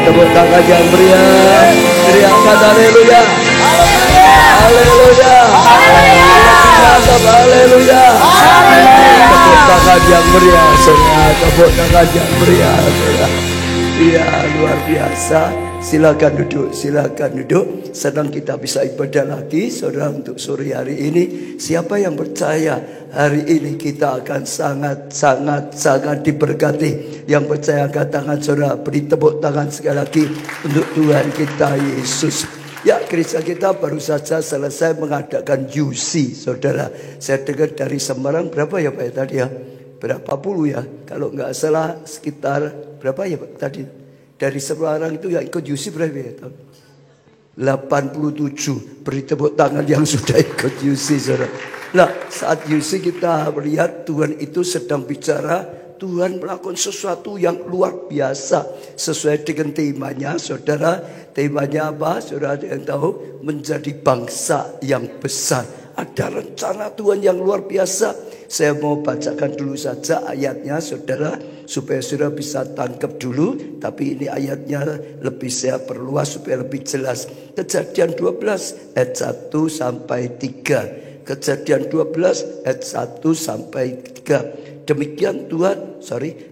tepuk tangan yang meriah. Teriakan haleluya. Haleluya. Haleluya. Tepuk tangan yang meriah, saudara. Tepuk tangan yang meriah, saudara. Iya, luar biasa. Silakan duduk, silakan duduk. Senang kita bisa ibadah lagi, saudara, untuk sore hari ini. Siapa yang percaya hari ini kita akan sangat diberkati? Yang percaya angkat tangan, saudara. Beri tepuk tangan sekali lagi untuk Tuhan kita Yesus. Ya, gereja kita baru saja selesai mengadakan UC, saudara. Saya dengar dari Semarang berapa ya Pak tadi ya? Berapa puluh ya? Kalau nggak salah sekitar berapa ya Pak tadi? Dari Semarang itu yang ikut UC berapa ya? 87. Beri tepuk tangan yang sudah ikut UC, saudara. Nah, saat UC kita melihat Tuhan itu sedang bicara. Tuhan melakukan sesuatu yang luar biasa sesuai dengan temanya, saudara. Temanya apa? Saudara yang tahu, menjadi bangsa yang besar. Ada rencana Tuhan yang luar biasa. Saya mau bacakan dulu saja ayatnya, saudara, supaya saudara bisa tangkap dulu. Tapi ini ayatnya lebih saya perluas supaya lebih jelas. Kejadian 12 ayat 1 sampai 3. Kejadian 12 ayat 1 sampai 3. Demikian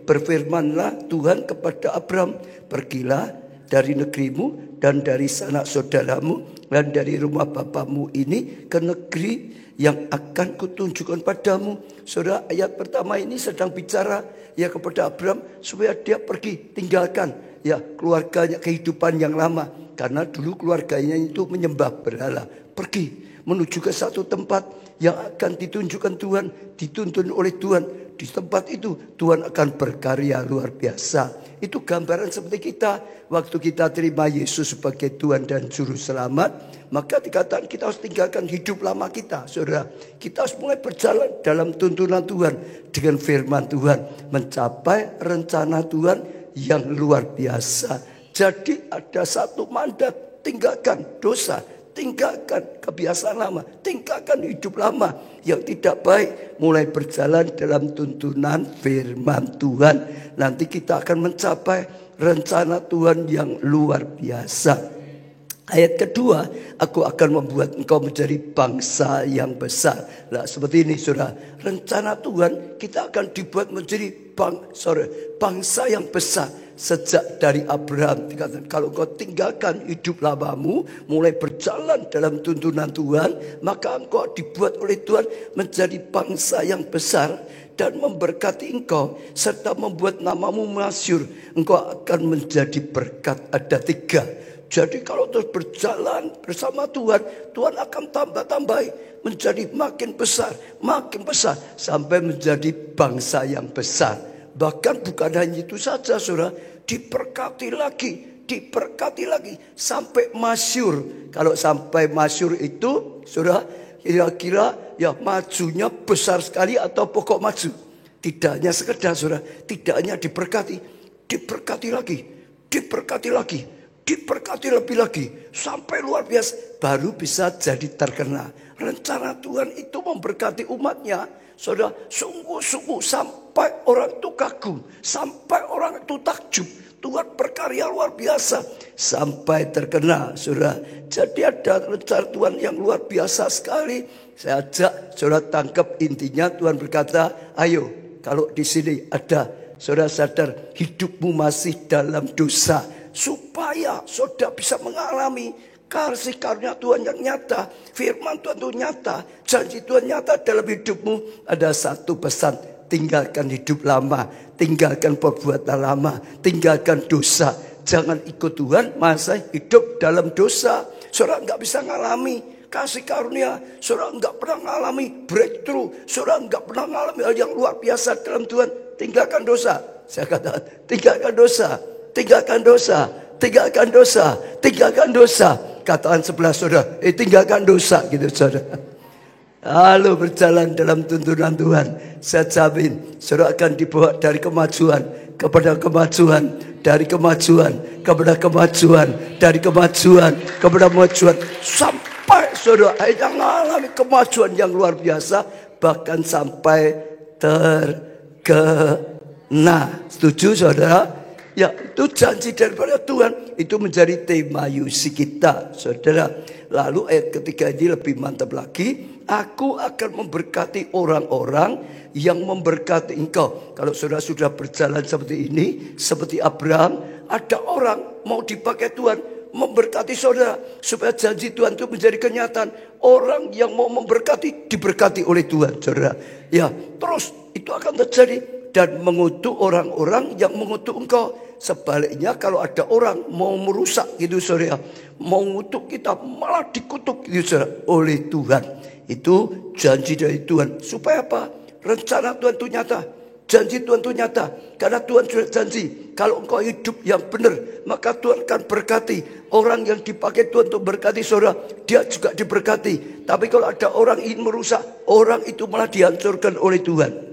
berfirmanlah Tuhan kepada Abram, pergilah dari negerimu dan dari sanak saudaramu dan dari rumah bapamu ini ke negeri yang akan kutunjukkan padamu. Saudara, ayat pertama ini sedang bicara ya kepada Abram supaya dia pergi, tinggalkan ya keluarganya, kehidupan yang lama, karena dulu keluarganya itu menyembah berhala. Pergi menuju ke satu tempat yang akan ditunjukkan Tuhan, dituntun oleh Tuhan. Di tempat itu Tuhan akan berkarya luar biasa. Itu gambaran seperti kita. Waktu kita terima Yesus sebagai Tuhan dan Juru Selamat, maka dikatakan kita harus tinggalkan hidup lama kita, saudara. Kita harus mulai berjalan dalam tuntunan Tuhan, dengan firman Tuhan, mencapai rencana Tuhan yang luar biasa. Jadi ada satu mandat, tinggalkan dosa, tinggalkan kebiasaan lama, tinggalkan hidup lama yang tidak baik, mulai berjalan dalam tuntunan firman Tuhan. Nanti kita akan mencapai rencana Tuhan yang luar biasa. Ayat kedua, aku akan membuat engkau menjadi bangsa yang besar. Nah, seperti ini, saudara. Rencana Tuhan, kita akan dibuat menjadi bangsa yang besar. Sejak dari Abraham dikatakan, kalau kau tinggalkan hidup lamamu, mulai berjalan dalam tuntunan Tuhan, maka engkau dibuat oleh Tuhan menjadi bangsa yang besar dan memberkati engkau serta membuat namamu masyhur. Engkau akan menjadi berkat. Ada 3. Jadi kalau terus berjalan bersama Tuhan, Tuhan akan tambah-tambahi menjadi makin besar sampai menjadi bangsa yang besar. Bahkan bukan hanya itu saja, saudara, diberkati lagi sampai masyhur. Kalau sampai masyhur itu, saudara, kira-kira ya majunya besar sekali atau pokok maju. Tidak hanya sekedar, saudara, tidak hanya diberkati lebih lagi sampai luar biasa, baru bisa jadi terkenal. Rencana Tuhan itu memberkati umatnya, saudara, sungguh-sungguh sampai orang itu kagum, sampai orang itu takjub. Tuhan berkarya luar biasa sampai terkenal, saudara. Jadi ada rencana Tuhan yang luar biasa sekali. Saya ajak saudara tangkap intinya. Tuhan berkata, ayo, kalau di sini ada, saudara sadar hidupmu masih dalam dosa, supaya saudara bisa mengalami kasih karunia Tuhan yang nyata, firman Tuhan itu nyata, janji Tuhan nyata dalam hidupmu. Ada satu pesan, tinggalkan hidup lama, tinggalkan perbuatan lama, tinggalkan dosa. Jangan ikut Tuhan masa hidup dalam dosa. Saudara nggak bisa mengalami kasih karunia, saudara nggak pernah mengalami breakthrough, saudara nggak pernah mengalami hal yang luar biasa dalam Tuhan. Tinggalkan dosa. Saya katakan, tinggalkan dosa, tinggalkan dosa, tinggalkan dosa, tinggalkan dosa. Katakan sebelah saudara, tinggalkan dosa, gitu saudara. Lalu berjalan dalam tuntunan Tuhan. Saya jamin saudara akan dibawa dari kemajuan kepada kemajuan, dari kemajuan kepada kemajuan, dari kemajuan kepada kemajuan, sampai saudara akhirnya mengalami kemajuan yang luar biasa, bahkan sampai terkena. Setuju saudara? Ya, itu janji daripada Tuhan. Itu menjadi tema UC kita, saudara. Lalu ayat ketiga ini lebih mantap lagi. Aku akan memberkati orang-orang yang memberkati engkau. Kalau saudara sudah berjalan seperti ini, seperti Abraham, ada orang mau dipakai Tuhan memberkati saudara, supaya janji Tuhan itu menjadi kenyataan. Orang yang mau memberkati, diberkati oleh Tuhan, saudara. Ya, terus itu akan terjadi. Dan mengutuk orang-orang yang mengutuk engkau. Sebaliknya kalau ada orang mau merusak gitu saudara, mau mengutuk kita, malah dikutuk gitu saudara oleh Tuhan. Itu janji dari Tuhan. Supaya apa? Rencana Tuhan itu nyata. Janji Tuhan itu nyata. Karena Tuhan sudah janji, kalau engkau hidup yang benar, maka Tuhan akan berkati. Orang yang dipakai Tuhan untuk berkati saudara, dia juga diberkati. Tapi kalau ada orang ingin merusak, orang itu malah dihancurkan oleh Tuhan.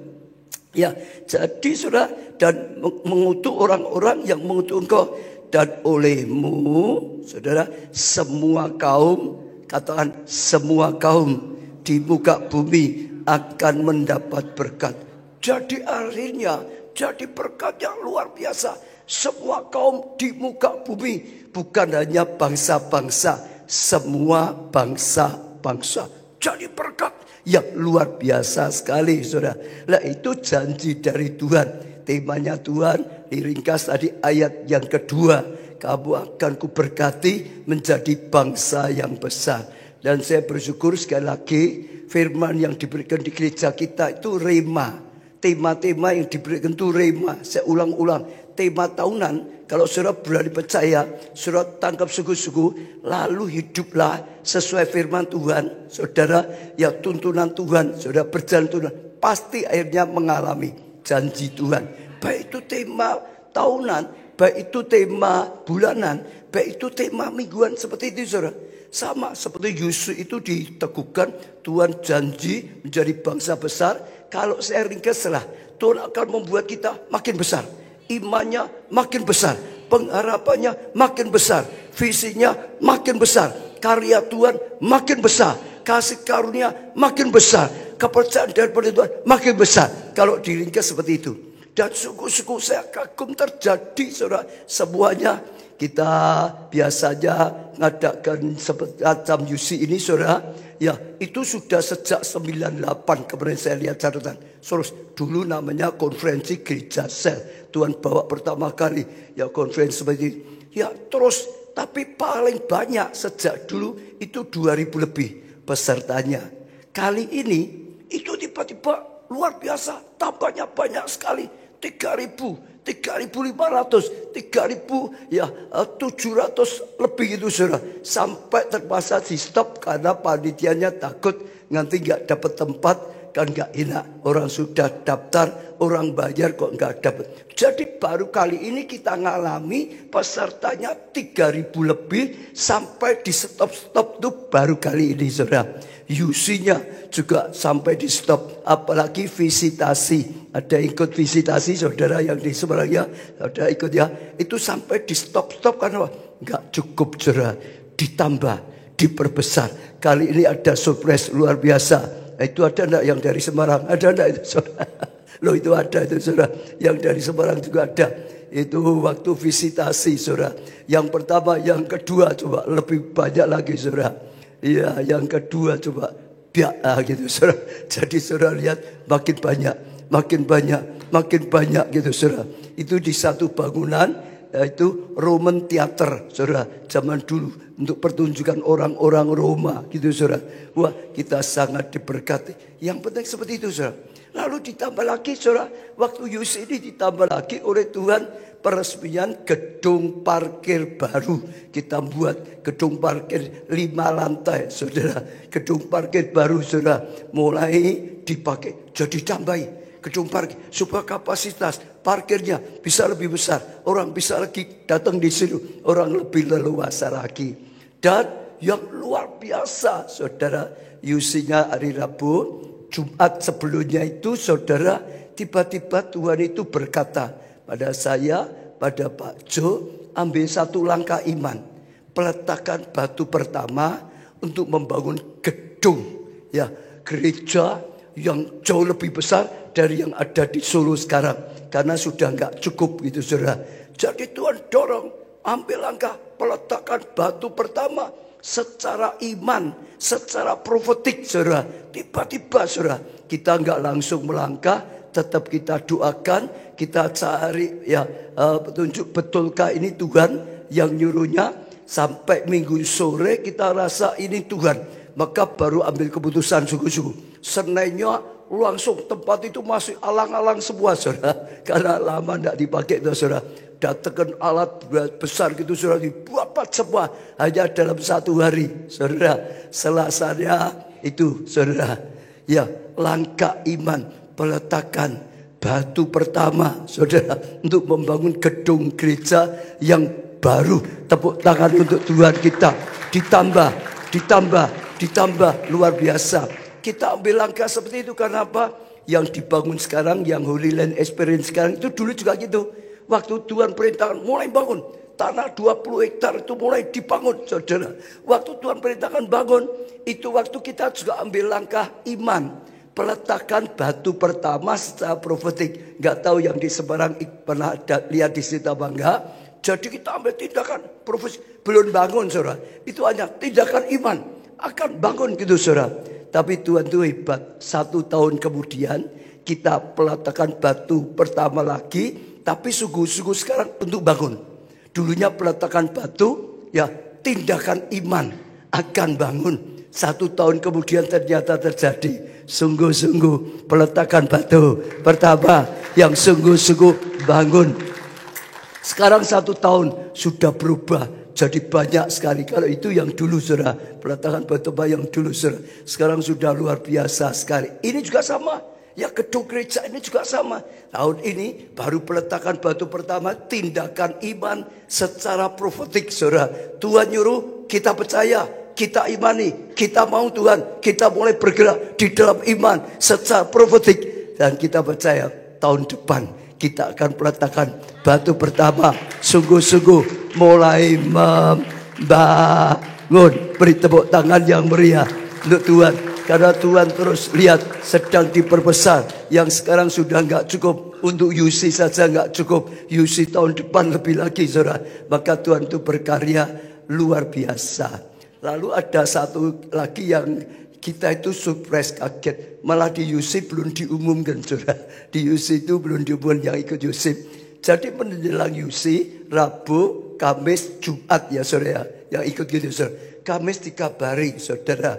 Ya, jadi saudara, dan mengutuk orang-orang yang mengutuk engkau. Dan olehmu, saudara, semua kaum, katakan semua kaum di muka bumi akan mendapat berkat. Jadi akhirnya jadi berkat yang luar biasa. Semua kaum di muka bumi, bukan hanya bangsa-bangsa, semua bangsa-bangsa jadi berkat yang luar biasa sekali, saudara. Nah, itu janji dari Tuhan. Temanya Tuhan diringkas tadi ayat yang kedua. Kamu akan kuberkati menjadi bangsa yang besar. Dan saya bersyukur sekali lagi firman yang diberikan di gereja kita itu rema. Tema-tema yang diberikan itu rema. Saya ulang-ulang. Tema tahunan, kalau saudara berani percaya, saudara tangkap sungguh-sungguh, lalu hiduplah sesuai firman Tuhan. Saudara, ya tuntunan Tuhan, saudara berjalan Tuhan, pasti akhirnya mengalami janji Tuhan. Baik itu tema tahunan, baik itu tema bulanan, baik itu tema mingguan, seperti itu saudara. Sama seperti Yusuf itu diteguhkan, Tuhan janji menjadi bangsa besar. Kalau saya ringkaslah, Tuhan akan membuat kita makin besar. Imannya makin besar, pengharapannya makin besar, visinya makin besar, karya Tuhan makin besar, kasih karunia makin besar, kepercayaan daripada Tuhan makin besar. Kalau diringkas seperti itu. Dan sungguh-sungguh saya kagum terjadi saudara. Semuanya kita biasanya ngadakan seperti macam UC ini saudara. Ya, itu sudah sejak 98 kemarin saya lihat catatan. Terus dulu namanya konferensi gereja sel. Tuhan bawa pertama kali ya konferensi seperti ini. Ya terus, tapi paling banyak sejak dulu itu 2000 lebih pesertanya. Kali ini itu tiba-tiba luar biasa, tambahnya banyak sekali. 3.000, 3.500, 3.000, ya 700 lebih itu saudara. Sampai terpaksa di stop karena panitianya takut nanti nggak dapat tempat, kan nggak enak. Orang sudah daftar, orang bayar kok nggak dapat. Jadi baru kali ini kita ngalami pesertanya 3.000 lebih sampai di stop tuh baru kali ini saudara. UC-nya juga sampai di stop, apalagi visitasi. Ada ikut visitasi saudara yang di Semarang ya, ada ikut ya. Itu sampai di stop karena nggak cukup saudara. Ditambah, diperbesar. Kali ini ada surprise luar biasa. Itu ada enggak yang dari Semarang? Ada enggak itu saudara? Loh itu ada itu saudara. Yang dari Semarang juga ada. Itu waktu visitasi saudara. Yang pertama, yang kedua coba lebih banyak lagi saudara. Iya, yang kedua coba biak gitu saudara. Jadi saudara lihat makin banyak gitu saudara. Itu di satu bangunan, yaitu Roman Theater saudara. Zaman dulu untuk pertunjukan orang-orang Roma gitu saudara. Wah, kita sangat diberkati. Yang penting seperti itu saudara. Lalu ditambah lagi saudara, waktu UC ini ditambah lagi oleh Tuhan peresmian gedung parkir baru. Kita buat gedung parkir 5 lantai saudara. Gedung parkir baru saudara mulai dipakai. Jadi tambahi gedung parkir supaya kapasitas parkirnya bisa lebih besar. Orang bisa lagi datang di sini, orang lebih leluasa lagi. Dan yang luar biasa saudara, UC-nya hari Rabu, Jumat sebelumnya itu saudara, tiba-tiba Tuhan itu berkata pada saya, pada Pak Jo, ambil satu langkah iman. Peletakan batu pertama untuk membangun gedung ya, gereja yang jauh lebih besar dari yang ada di Solo sekarang. Karena sudah nggak cukup gitu saudara. Jadi Tuhan dorong, ambil langkah peletakan batu pertama secara iman, secara profetik saudara. Tiba-tiba saudara, kita nggak langsung melangkah, tetap kita doakan, kita cari ya petunjuk, betulkah ini Tuhan yang nyuruhnya. Sampai minggu sore kita rasa ini Tuhan, maka baru ambil keputusan sungguh-sungguh. Senainya langsung tempat itu masih alang-alang semua saudara, karena lama tidak dipakai itu saudara. Datangkan alat besar gitu saudara, dibuat semua hanya dalam 1 hari saudara. Selasanya itu saudara, ya langkah iman, peletakan batu pertama saudara untuk membangun gedung gereja yang baru. Tepuk tangan untuk Tuhan kita. Ditambah luar biasa. Kita ambil langkah seperti itu karena apa? Yang dibangun sekarang, yang Holy Land Experience sekarang itu dulu juga gitu. Waktu Tuhan perintahkan mulai bangun, tanah 20 hektar itu mulai dibangun saudara. Waktu Tuhan perintahkan bangun, itu waktu kita juga ambil langkah iman. Peletakan batu pertama secara profetik. Gak tahu yang di Semarang pernah lihat di situ apa enggak. Jadi kita ambil tindakan profesi, belum bangun saudara. Itu hanya tindakan iman, akan bangun gitu saudara. Tapi Tuhan itu hebat. 1 tahun kemudian kita peletakan batu pertama lagi. Tapi sungguh-sungguh sekarang untuk bangun. Dulunya peletakan batu, ya tindakan iman akan bangun. 1 tahun kemudian ternyata terjadi. Sungguh-sungguh peletakan batu pertama yang sungguh-sungguh bangun. Sekarang 1 tahun sudah berubah jadi banyak sekali. Kalau itu yang dulu saudara, peletakan batu yang dulu saudara, sekarang sudah luar biasa sekali. Ini juga sama, ya gedung gereja ini juga sama. Tahun ini baru peletakan batu pertama, tindakan iman secara profetik saudara. Tuhan nyuruh, kita percaya, kita imani, kita mau Tuhan, kita mulai bergerak di dalam iman secara profetik. Dan kita percaya tahun depan kita akan peletakan batu pertama, sungguh-sungguh mulai membangun. Beri tepuk tangan yang meriah untuk Tuhan. Karena Tuhan terus lihat sedang diperbesar. Yang sekarang sudah nggak cukup untuk UC saja, nggak cukup. UC tahun depan lebih lagi saudara. Maka Tuhan itu berkarya luar biasa. Lalu ada satu lagi yang kita itu surprise, kaget. Malah di UC belum diumumkan saudara. Di UC itu belum diumumkan yang ikut UC. Jadi menjelang UC, Rabu, Kamis, Jumat ya saudara. Yang ikut gitu saudara. Kamis dikabari saudara.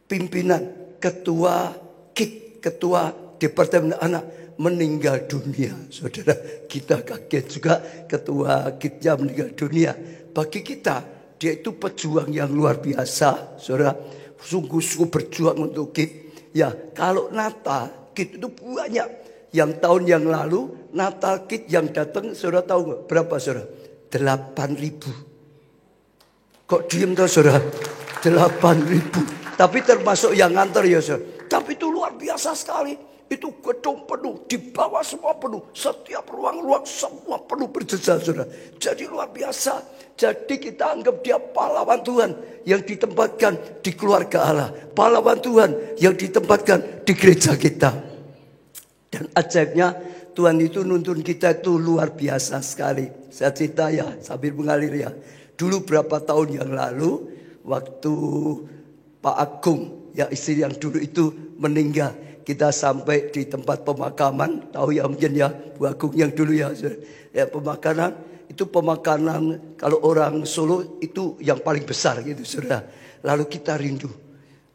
Pimpinan, ketua KIK, ketua Departemen Anak meninggal dunia saudara. Kita kaget juga ketua KIK-nya meninggal dunia. Bagi kita, dia itu pejuang yang luar biasa, saudara. Sungguh-sungguh berjuang untuk KIK. Ya, kalau Natal, KIK itu banyak. Yang tahun yang lalu, Natal KIK yang datang, saudara tahu nggak berapa, saudara? 8.000. Kok diem tuh, saudara? 8.000. Tapi termasuk yang nganter ya, saudara. Tapi itu luar biasa sekali. Itu gedung penuh, di bawah semua penuh. Setiap ruang-ruang semua penuh berjejal, saudara. Jadi luar biasa. Jadi kita anggap dia pahlawan Tuhan yang ditempatkan di keluarga Allah. Pahlawan Tuhan yang ditempatkan di gereja kita. Dan ajaibnya Tuhan itu nuntun kita itu luar biasa sekali. Saya cerita ya sambil mengalir ya. Dulu berapa tahun yang lalu waktu Pak Agung, ya istri yang dulu itu meninggal. Kita sampai di tempat pemakaman, tahu ya mungkin ya Bu Agung yang dulu ya. Ya pemakaman. Itu pemakanan kalau orang Solo itu yang paling besar gitu saudara. Lalu kita rindu.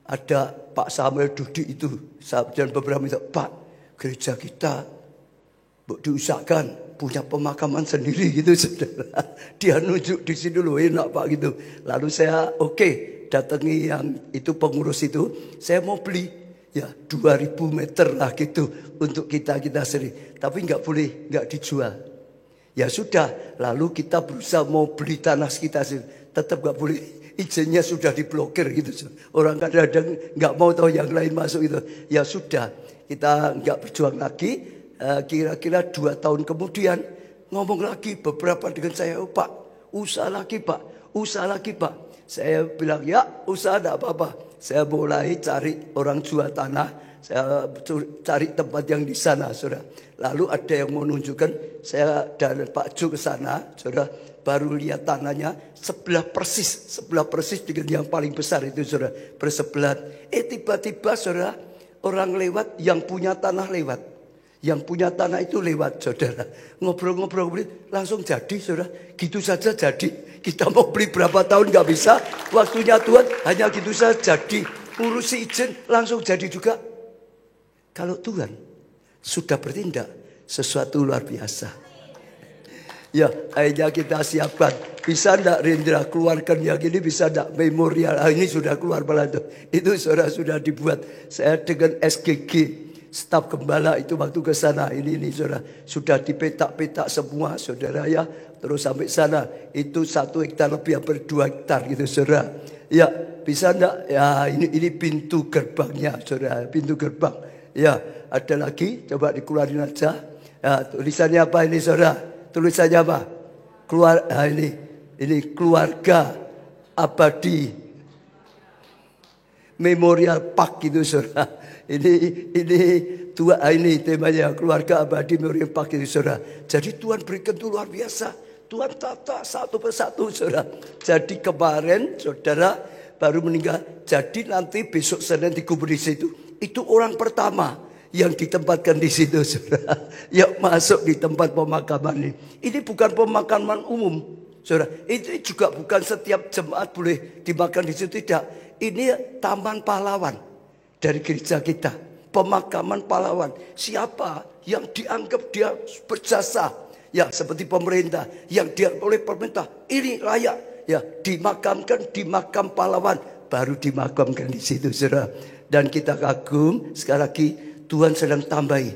Ada Pak Samuel Dudi itu. Dan beberapa itu, Pak gereja kita diusahakan punya pemakaman sendiri gitu saudara. Dia nunjuk di sini loh enak Pak gitu. Lalu saya datangi yang itu pengurus itu. Saya mau beli ya 2.000 meter lah gitu untuk kita sendiri. Tapi nggak dijual. Ya sudah, lalu kita berusaha mau beli tanah kita sih, tetap gak boleh, izinnya sudah diblokir gitu. Orang kadang-kadang gak mau tahu yang lain masuk itu. Ya sudah, kita gak berjuang lagi. Kira-kira 2 tahun kemudian ngomong lagi beberapa dengan saya, oh, Pak, usaha lagi Pak. Saya bilang ya usaha gak apa-apa. Saya mulai cari orang jual tanah. Saya cari tempat yang di sana, saudara. Lalu ada yang mau nunjukkan, saya dan Pak Jo ke sana, saudara. Baru lihat tanahnya sebelah persis dengan yang paling besar itu, saudara. Bersebelahan. Tiba-tiba, saudara, orang lewat, yang punya tanah lewat. Yang punya tanah itu lewat, saudara. Ngobrol-ngobrol langsung jadi, saudara. Gitu saja jadi. Kita mau beli berapa tahun gak bisa. Waktunya Tuhan hanya gitu saja jadi. Urusi izin langsung jadi juga. Kalau Tuhan sudah bertindak, sesuatu luar biasa. Ya, akhirnya kita siapkan. Bisa enggak Rendra keluarkan yang ini, bisa enggak memorial. Ini sudah keluar malah. Itu saudara sudah dibuat. Saya dengan SGG. Staf gembala itu waktu ke sana ini saudara sudah dipetak-petak semua, saudara ya. Terus sampai sana itu 1 hektar lebih, hampir 2 hektar gitu, saudara. Ya, bisa enggak? Ya, ini pintu gerbangnya, saudara, pintu gerbang. Ya, ada lagi, coba dikeluarin aja. Ya, tulisannya apa ini, saudara? Tulisannya apa? Ini keluarga abadi Memorial Park gitu, saudara. Ini temanya keluarga abadi Memorial Park itu, saudara. Jadi Tuhan berikan itu luar biasa. Tuhan tata satu persatu, saudara. Jadi kemarin saudara baru meninggal. Jadi nanti besok Senin dikubur di situ. Itu orang pertama yang ditempatkan di situ, saudara. Yang masuk di tempat pemakaman ini. Ini bukan pemakaman umum, saudara. Ini juga bukan setiap jemaat boleh dimakan di situ, tidak. Ini taman pahlawan dari gereja kita. Pemakaman pahlawan. Siapa yang dianggap dia berjasa, ya seperti pemerintah, yang dia oleh pemerintah ini layak, ya dimakamkan di makam pahlawan, baru dimakamkan di situ, saudara. Dan kita kagum sekali lagi, Tuhan sedang tambahi.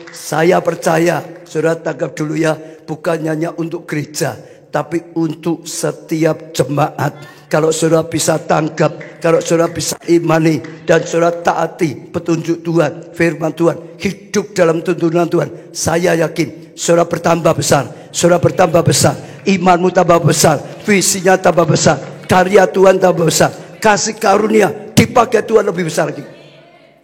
Saya percaya, saudara tangkap dulu ya, bukan hanya untuk gereja, tapi untuk setiap jemaat. Kalau saudara bisa tangkap, kalau saudara bisa imani, dan saudara taati petunjuk Tuhan, firman Tuhan, hidup dalam tuntunan Tuhan, saya yakin saudara bertambah besar, imanmu tambah besar, visinya tambah besar, karya Tuhan tambah besar, kasih karunia dipakai Tuhan lebih besar lagi.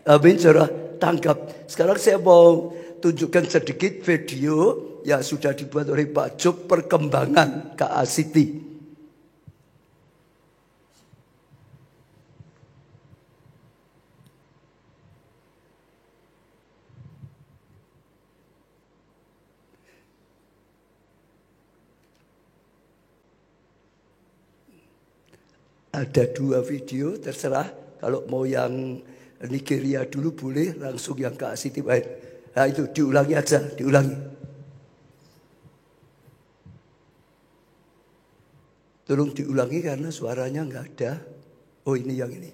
Amin, saudara tangkap. Sekarang saya mau tunjukkan sedikit video yang sudah dibuat oleh Pak Job, perkembangan KA City. Ada 2 video, terserah. Kalau mau yang Nigeria dulu boleh, langsung yang KA City baik. Nah itu diulangi aja, diulangi. Tolong diulangi karena suaranya nggak ada. Oh ini yang ini.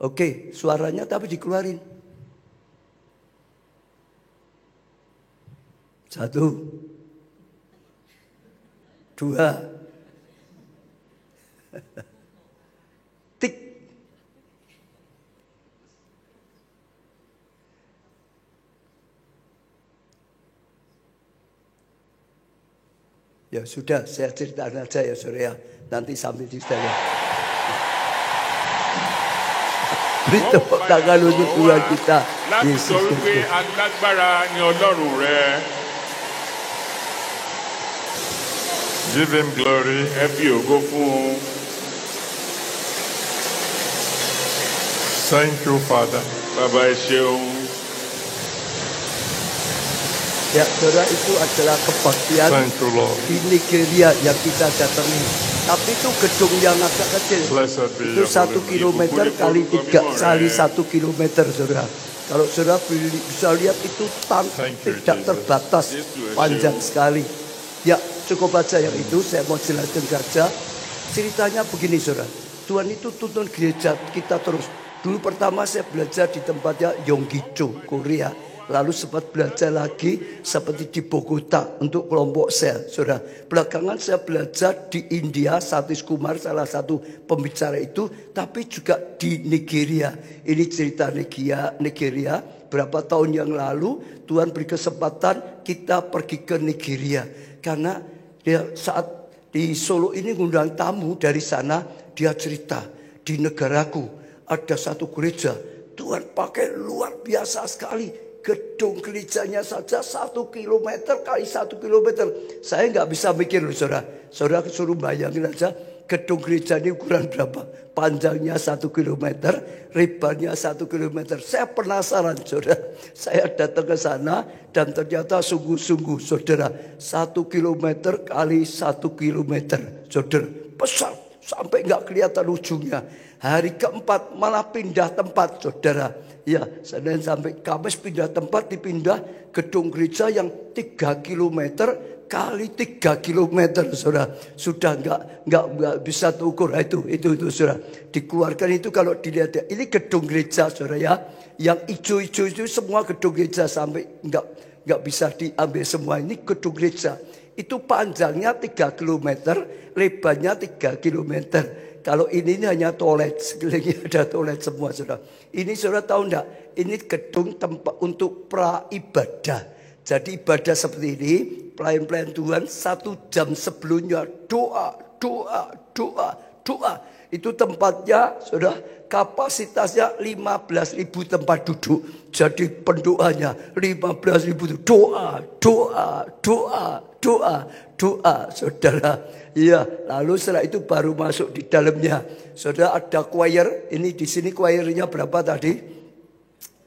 Oke, suaranya tapi dikeluarin. 1, 2. Tik. Ya sudah, saya ceritakan aja ya, saudara. Nanti sambil diceritakan. Beri tepuk tangan untuk Tuhan kita, Yesus Kristus. Alágbára ni Ọlọ́run rẹ. Give him glory. Ẹ fi ògo fún un. Thank you, Father. Bàbá ẹ ṣeun. Ya, saudara, itu adalah kebaktian di Nigeria yang kita datangi. Tapi itu gedung yang agak kecil. Itu 1 kilometer kali 3 kali 1 kilometer, saudara. Kalau saudara bisa lihat itu tidak terbatas, panjang sekali. Ya, cukup aja yang itu. Saya mau jelaskan saja. Ceritanya begini, saudara. Tuhan itu tuntun gereja kita terus. Dulu pertama saya belajar di tempatnya Yonggi-cho, Korea. Lalu sempat belajar lagi seperti di Bogota untuk kelompok sel, saudara. Belakangan saya belajar di India, Satish Kumar salah satu pembicara itu, tapi juga di Nigeria. Ini cerita Nigeria. Berapa tahun yang lalu Tuhan beri kesempatan kita pergi ke Nigeria, karena saat di Solo ini ngundang tamu dari sana. Dia cerita, di negaraku ada satu gereja. Tuhan pakai luar biasa sekali. Gedung gerejanya saja 1 kilometer kali 1 kilometer. Saya nggak bisa mikir loh saudara. Saudara suruh bayangin aja. Gedung gereja ini ukuran berapa? Panjangnya 1 kilometer, lebarnya 1 kilometer. Saya penasaran saudara. Saya datang ke sana dan ternyata sungguh-sungguh saudara. 1 kilometer kali 1 kilometer. Saudara, besar sampai nggak kelihatan ujungnya. Hari keempat malah pindah tempat saudara. Ya, Senin sampai Kamis pindah tempat, dipindah gedung gereja yang 3 kilometer kali 3 kilometer, saudara. Sudah nggak bisa terukur itu saudara. Dikeluarkan itu kalau dilihat ya, ini gedung gereja saudara ya. Yang hijau-hijau itu semua gedung gereja sampai nggak bisa diambil semua. Ini gedung gereja. Itu panjangnya 3 kilometer, lebarnya 3 kilometer. Kalau ini hanya toilet, sekelilingnya ada toilet semua saudara. Ini saudara tahu enggak? Ini gedung tempat untuk pra-ibadah. Jadi ibadah seperti ini, pelayan-pelayan Tuhan 1 jam sebelumnya doa. Itu tempatnya saudara, kapasitasnya 15.000 tempat duduk. Jadi pendoanya 15.000 doa saudara. Iya, lalu setelah itu baru masuk di dalamnya. Saudara ada choir, ini di sini choirnya berapa tadi?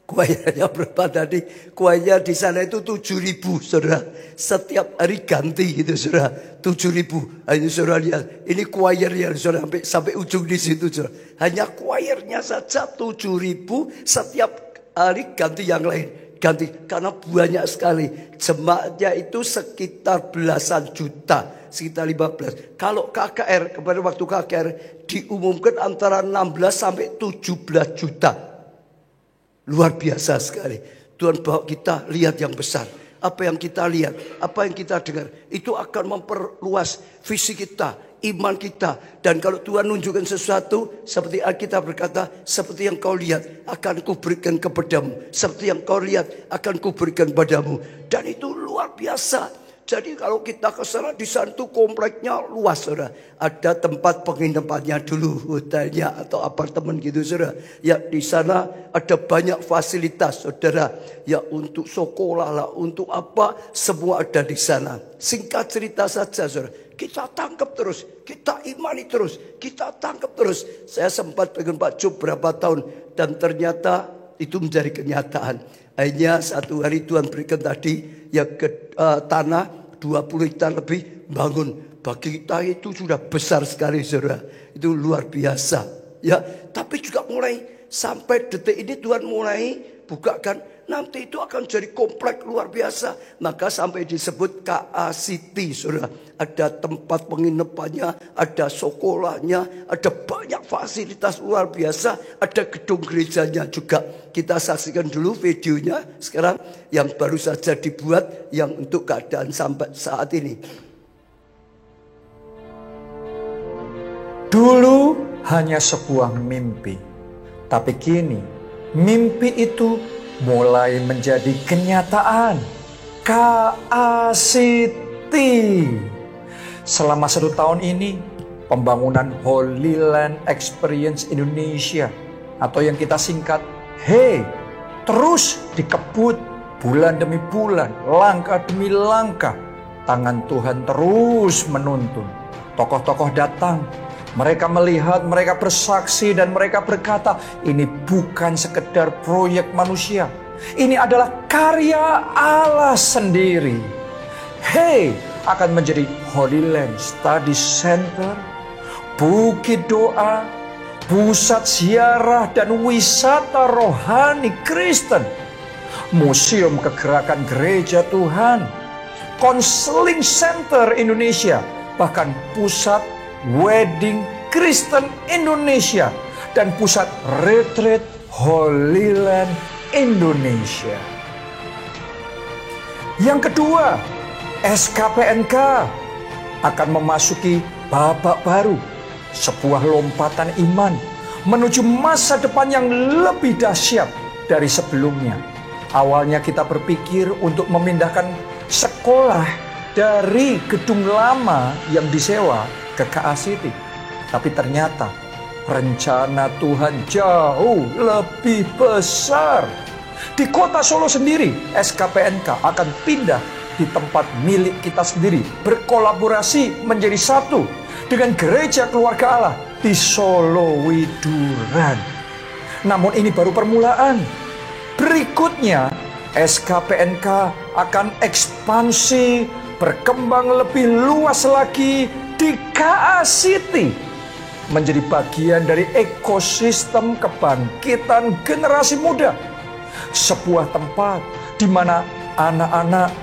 Choirnya berapa tadi? Choirnya di sana itu 7.000 saudara. Setiap hari ganti gitu saudara. 7.000. Ini saudara lihat, ini choirnya saudara sampai ujung di situ saudara. Hanya choirnya saja 7.000, setiap hari ganti yang lain. Ganti karena banyak sekali. Jemaatnya itu sekitar belasan juta. Sekitar 15. Kalau KKR, kemarin waktu KKR diumumkan antara 16 sampai 17 juta. Luar biasa sekali. Tuhan bawa kita lihat yang besar. Apa yang kita lihat, apa yang kita dengar, itu akan memperluas visi kita, iman kita. Dan kalau Tuhan menunjukkan sesuatu, seperti Alkitab berkata, seperti yang kau lihat akan kuberikan kepadamu. Seperti yang kau lihat akan kuberikan padamu. Dan itu luar biasa. Jadi kalau kita ke sana, di sana itu kompleknya luas saudara. Ada tempat penginapannya dulu, hotelnya atau apartemen gitu saudara. Ya di sana ada banyak fasilitas saudara. Ya untuk sekolah lah, untuk apa, semua ada di sana. Singkat cerita saja saudara. Kita tangkap terus, kita imani terus, kita tangkap terus. Saya sempat dengan Pak Job berapa tahun. Dan ternyata itu menjadi kenyataan. Akhirnya satu hari Tuhan berikan tadi ya ke tanah 20 hektar lebih bangun. Bagi kita itu sudah besar sekali saudara. Itu luar biasa. Ya, tapi juga mulai sampai detik ini Tuhan mulai bukakan. Nanti itu akan jadi komplek luar biasa. Maka sampai disebut KA City saudara. Ada tempat penginapannya, ada sekolahnya, ada banyak fasilitas luar biasa. Ada gedung gerejanya juga. Kita saksikan dulu videonya sekarang yang baru saja dibuat yang untuk keadaan sampai saat ini. Dulu hanya sebuah mimpi, tapi kini mimpi itu mulai menjadi kenyataan. KA City. Selama 1 tahun ini, pembangunan Holy Land Experience Indonesia atau yang kita singkat HEI terus dikebut bulan demi bulan, langkah demi langkah. Tangan Tuhan terus menuntun. Tokoh-tokoh datang, mereka melihat, mereka bersaksi dan mereka berkata, ini bukan sekedar proyek manusia. Ini adalah karya Allah sendiri. HEI akan menjadi Holy Land Study Center, bukit doa, pusat ziarah dan wisata rohani Kristen, museum kegerakan gereja Tuhan, konseling center Indonesia, bahkan pusat wedding Kristen Indonesia, dan pusat retreat Holy Land Indonesia. Yang kedua, SKPNK akan memasuki babak baru, sebuah lompatan iman menuju masa depan yang lebih dahsyat dari sebelumnya. Awalnya kita berpikir untuk memindahkan sekolah dari gedung lama yang disewa ke KA City. Tapi ternyata rencana Tuhan jauh lebih besar. Di kota Solo sendiri, SKPNK akan pindah di tempat milik kita sendiri, berkolaborasi menjadi satu dengan Gereja Keluarga Allah di Solo Widuran. Namun ini baru permulaan. Berikutnya, SKPNK akan ekspansi, berkembang lebih luas lagi di KA City, menjadi bagian dari ekosistem kebangkitan generasi muda. Sebuah tempat di mana anak-anak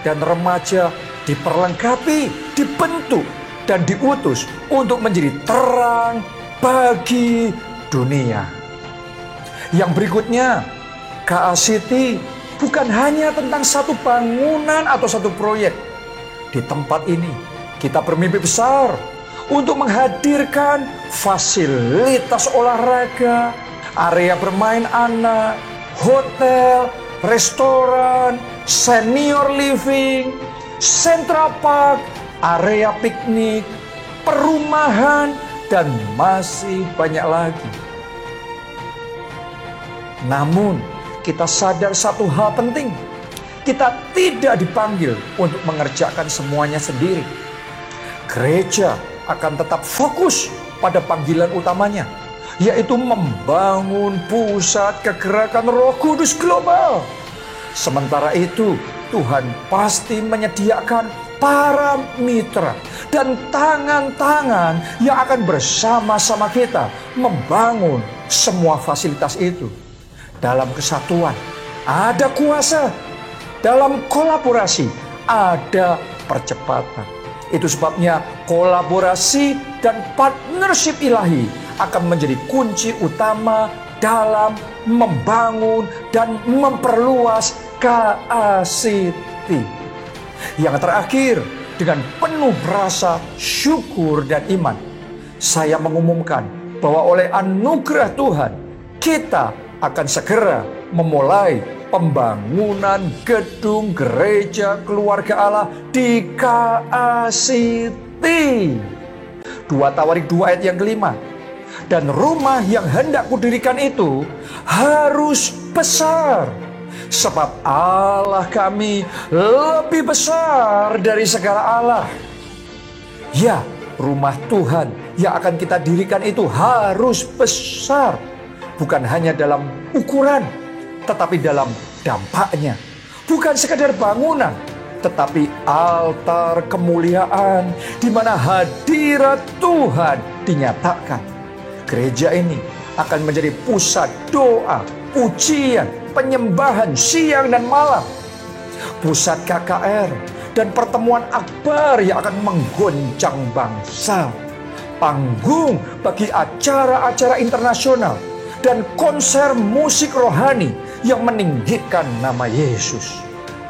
dan remaja diperlengkapi, dibentuk, dan diutus untuk menjadi terang bagi dunia. Yang berikutnya, KA City bukan hanya tentang satu bangunan atau satu proyek. Di tempat ini, kita bermimpi besar untuk menghadirkan fasilitas olahraga, area bermain anak, hotel, restoran, senior living, Central Park, area piknik, perumahan, dan masih banyak lagi. Namun, kita sadar satu hal penting. Kita tidak dipanggil untuk mengerjakan semuanya sendiri. Gereja akan tetap fokus pada panggilan utamanya, yaitu membangun pusat kegerakan Roh Kudus global. Sementara itu, Tuhan pasti menyediakan para mitra dan tangan-tangan yang akan bersama-sama kita membangun semua fasilitas itu. Dalam kesatuan ada kuasa, dalam kolaborasi ada percepatan. Itu sebabnya kolaborasi dan partnership ilahi akan menjadi kunci utama dalam membangun dan memperluas KA City. Yang terakhir, dengan penuh rasa syukur dan iman, saya mengumumkan bahwa oleh anugerah Tuhan, kita akan segera memulai pembangunan gedung Gereja Keluarga Allah di KA City. 2 Tawarik 2 ayat yang kelima. Dan rumah yang hendak kudirikan itu harus besar, sebab Allah kami lebih besar dari segala Allah. Ya, rumah Tuhan yang akan kita dirikan itu harus besar. Bukan hanya dalam ukuran, tetapi dalam dampaknya. Bukan sekadar bangunan, tetapi altar kemuliaan di mana hadirat Tuhan dinyatakan. Gereja ini akan menjadi pusat doa, pujian, penyembahan siang dan malam. Pusat KKR dan pertemuan akbar yang akan menggoncang bangsa. Panggung bagi acara-acara internasional dan konser musik rohani yang meninggikan nama Yesus.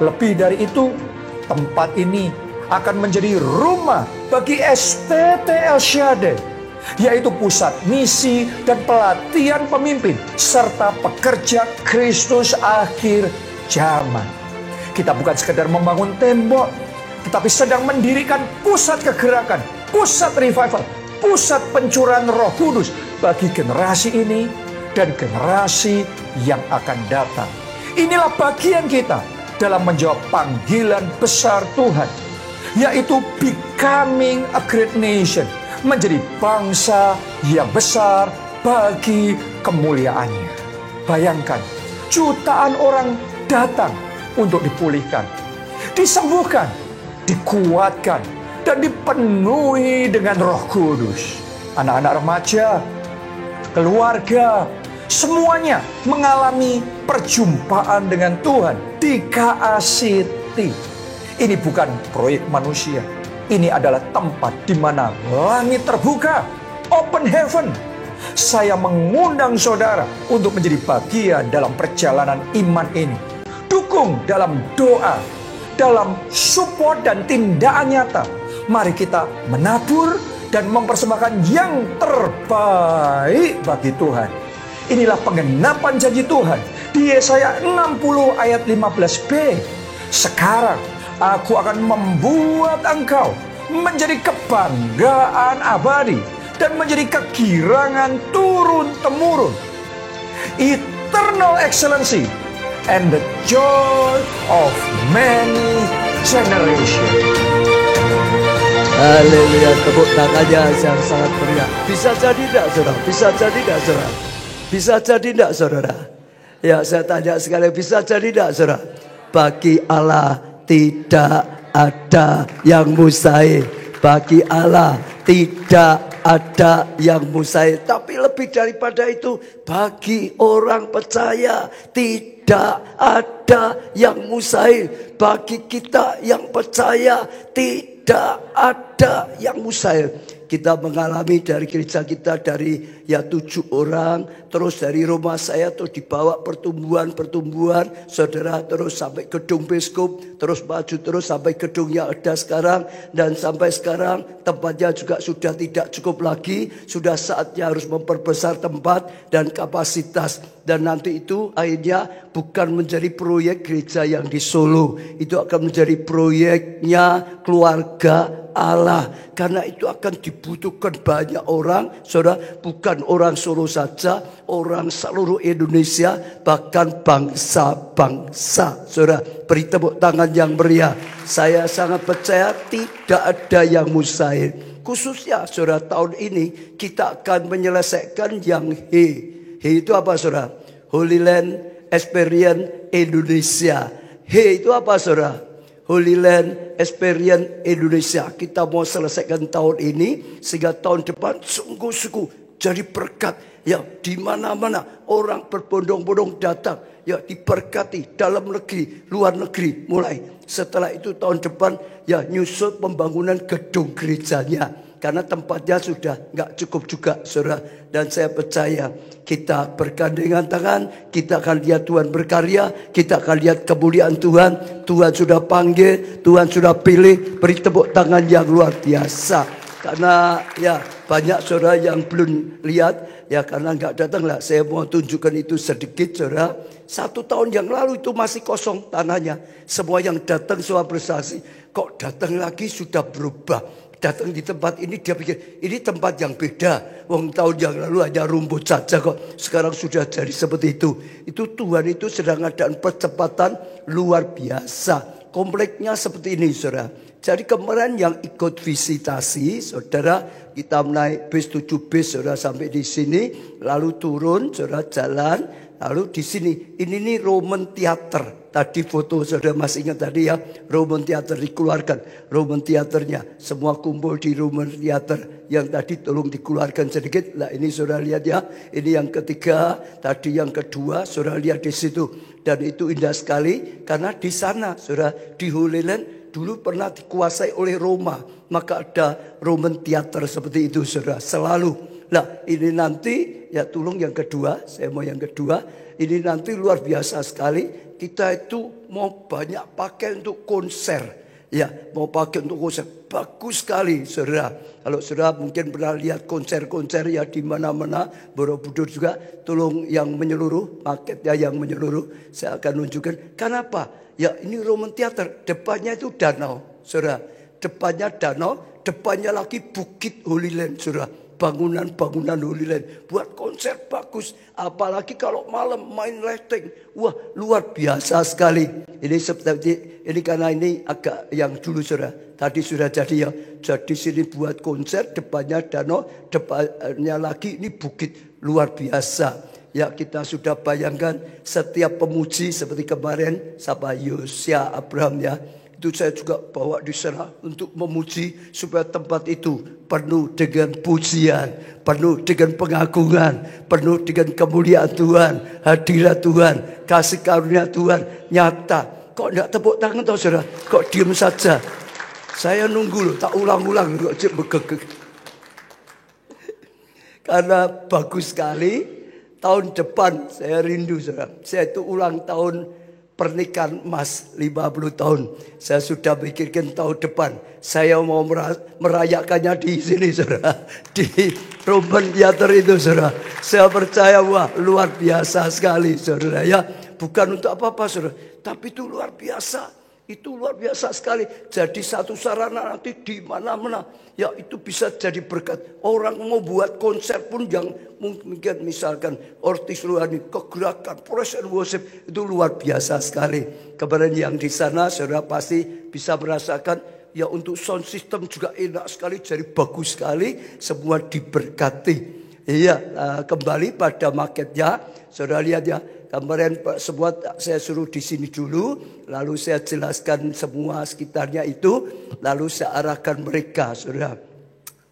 Lebih dari itu, tempat ini akan menjadi rumah bagi STT El Shaddai, yaitu pusat misi dan pelatihan pemimpin serta pekerja Kristus akhir zaman. Kita bukan sekedar membangun tembok, tetapi sedang mendirikan pusat kegerakan, pusat revival, pusat pencurahan Roh Kudus bagi generasi ini dan generasi yang akan datang. Inilah bagian kita dalam menjawab panggilan besar Tuhan, yaitu becoming a great nation, menjadi bangsa yang besar bagi kemuliaannya. Bayangkan, jutaan orang datang untuk dipulihkan, disembuhkan, dikuatkan, dan dipenuhi dengan Roh Kudus. Anak-anak remaja, keluarga, semuanya mengalami perjumpaan dengan Tuhan di KA City. Ini bukan proyek manusia. Ini adalah tempat di mana langit terbuka, open heaven. Saya mengundang saudara untuk menjadi bagian dalam perjalanan iman ini. Dukung dalam doa, dalam support dan tindakan nyata. Mari kita menabur dan mempersembahkan yang terbaik bagi Tuhan. Inilah penggenapan janji Tuhan di Yesaya 60 ayat 15b. Sekarang Aku akan membuat engkau menjadi kebanggaan abadi dan menjadi kegirangan turun-temurun. Eternal excellency and the joy of many generations. Haleluya, tepuk tangannya yang sangat meriah. Bisa jadi tidak, saudara? Bisa jadi tidak, saudara? Bisa jadi tidak, saudara? Ya, saya tanya sekali, bisa jadi tidak, saudara? Bagi Allah tidak ada yang mustahil. Bagi Allah tidak ada yang mustahil. Tapi lebih daripada itu, bagi orang percaya tidak ada yang mustahil. Bagi kita yang percaya tidak ada yang mustahil. Kita mengalami dari gereja kita dari 7 orang, terus dari rumah saya terus dibawa pertumbuhan, saudara, terus sampai gedung Biskup, terus maju terus sampai gedung yang ada sekarang, dan sampai sekarang tempatnya juga sudah tidak cukup lagi, sudah saatnya harus memperbesar tempat dan kapasitas, dan nanti itu akhirnya bukan menjadi proyek gereja yang di Solo, itu akan menjadi proyeknya keluarga Allah, karena itu akan dibutuhkan banyak orang, saudara, bukan orang Solo saja, orang seluruh Indonesia, bahkan bangsa-bangsa, saudara. Beri tepuk tangan yang meriah. Saya sangat percaya tidak ada yang mustahil. Khususnya, saudara, tahun ini kita akan menyelesaikan yang He itu apa, saudara? Holy Land Experience Indonesia. He itu apa, saudara? Holy Land Experience Indonesia. Kita mau selesaikan tahun ini sehingga tahun depan sungguh-sungguh jadi berkat. Ya, di mana-mana orang berbondong-bondong datang. Ya, diberkati dalam negeri, luar negeri. Mulai setelah itu tahun depan ya nyusul pembangunan gedung gerejanya. Karena tempatnya sudah nggak cukup juga, saudara. Dan saya percaya kita bergandengan tangan, kita akan lihat Tuhan berkarya, kita akan lihat kemuliaan Tuhan. Tuhan sudah panggil, Tuhan sudah pilih. Beri tepuk tangan yang luar biasa. Karena ya banyak saudara yang belum lihat, ya karena nggak datang lah. Saya mau tunjukkan itu sedikit, saudara. 1 tahun yang lalu itu masih kosong tanahnya. Semua yang datang semua bersaksi. Kok datang lagi sudah berubah. Datang di tempat ini dia pikir ini tempat yang beda. Wong tahun yang lalu hanya rumput saja kok. Sekarang sudah jadi seperti itu. Itu Tuhan itu sedang ada percepatan luar biasa. Kompleknya seperti ini, saudara. Jadi kemarin yang ikut visitasi, saudara, kita naik bis 7 bis, saudara, sampai di sini, lalu turun, saudara, jalan, lalu di sini. Ini nih Roman Theater. Tadi foto saudara masih ingat tadi ya, Roman Theater dikeluarkan, Roman Theaternya, semua kumpul di Roman Theater. Yang tadi tolong dikeluarkan sedikit. Lah ini saudara lihat ya, ini yang ketiga, tadi yang kedua, saudara lihat di situ. Dan itu indah sekali karena di sana, saudara, di Holy Land dulu pernah dikuasai oleh Roma, maka ada Roman Theater seperti itu, saudara, selalu. Nah ini nanti ya tolong yang kedua, saya mau yang kedua. Ini nanti luar biasa sekali. Kita itu mau banyak pakai untuk konser. Ya, mau pakai untuk konser. Bagus sekali, saudara. Kalau saudara mungkin pernah lihat konser-konser ya di mana-mana. Borobudur juga. Tolong yang menyeluruh, paketnya yang menyeluruh. Saya akan tunjukkan. Kenapa? Ya ini Roman Theater. Depannya itu danau, saudara. Depannya danau. Depannya lagi Bukit Holy Land, saudara. Bangunan-bangunan Holy Land. Buat konser bagus. Apalagi kalau malam main lighting. Wah, luar biasa sekali. Ini seperti ini karena ini agak yang dulu, saudara. Tadi sudah jadi ya. Jadi sini buat konser, depannya danau, depannya lagi ini bukit, luar biasa. Ya, kita sudah bayangkan setiap pemuji seperti kemarin sama Yosia Abraham ya. Itu saya juga bawa di sana untuk memuji supaya tempat itu penuh dengan pujian, penuh dengan pengagungan, penuh dengan kemuliaan Tuhan, hadirat Tuhan, kasih karunia Tuhan nyata. Kok enggak tepuk tangan toh, saudara? Kok diam saja? Saya nunggu loh, tak ulang-ulang kok begegek. Karena bagus sekali. Tahun depan saya rindu, saudara. Saya itu ulang tahun pernikahan emas 50 tahun. Saya sudah pikirkan tahun depan. Saya mau merayakannya di sini, saudara. Di Roman Theater itu, saudara. Saya percaya, wah luar biasa sekali, saudara. Ya, bukan untuk apa-apa, saudara. Tapi itu luar biasa. Itu luar biasa sekali. Jadi satu sarana nanti di mana-mana. Ya itu bisa jadi berkat. Orang mau buat konser pun yang mungkin misalkan Ortis Ruhani, kegerakan, praise and worship. Itu luar biasa sekali. Kemarin yang di sana saudara pasti bisa merasakan. Ya untuk sound system juga enak sekali. Jadi bagus sekali. Semua diberkati. Iya, kembali pada marketnya. Saudara lihat ya. Kemarin semua saya suruh di sini dulu, lalu saya jelaskan semua sekitarnya itu, lalu saya arahkan mereka, saudara.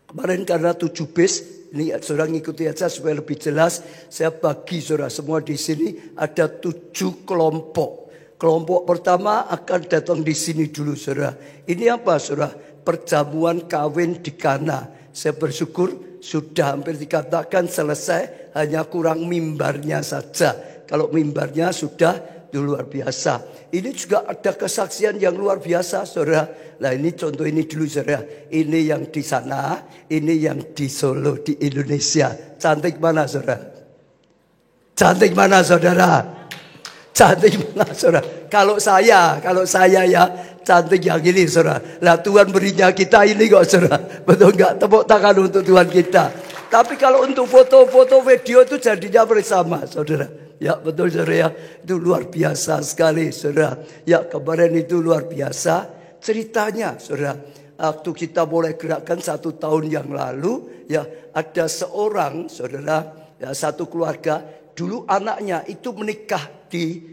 Kemarin karena 7 bis, ini saudara ngikuti aja supaya lebih jelas, saya bagi saudara semua di sini ada 7 kelompok. Kelompok pertama akan datang di sini dulu, saudara. Ini apa, saudara? Perjamuan kawin di Kana. Saya bersyukur sudah hampir dikatakan selesai, hanya kurang mimbarnya saja. Kalau mimbarnya sudah luar biasa. Ini juga ada kesaksian yang luar biasa, saudara. Nah ini contoh ini dulu, saudara. Ini yang di sana, ini yang di Solo, di Indonesia. Cantik mana, saudara? Cantik mana, saudara? Cantik mana, saudara? Kalau saya ya cantik yang ini, saudara. Lah Tuhan berinya kita ini kok, saudara. Betul nggak? Tepuk tangan untuk Tuhan kita. Tapi kalau untuk foto-foto video itu jadinya bersama, saudara. Ya betul, saudara ya. Itu luar biasa sekali, saudara. Ya kemarin itu luar biasa ceritanya, saudara. Waktu kita mulai gerakkan 1 tahun yang lalu, ya ada seorang, saudara, ya satu keluarga. Dulu anaknya itu menikah di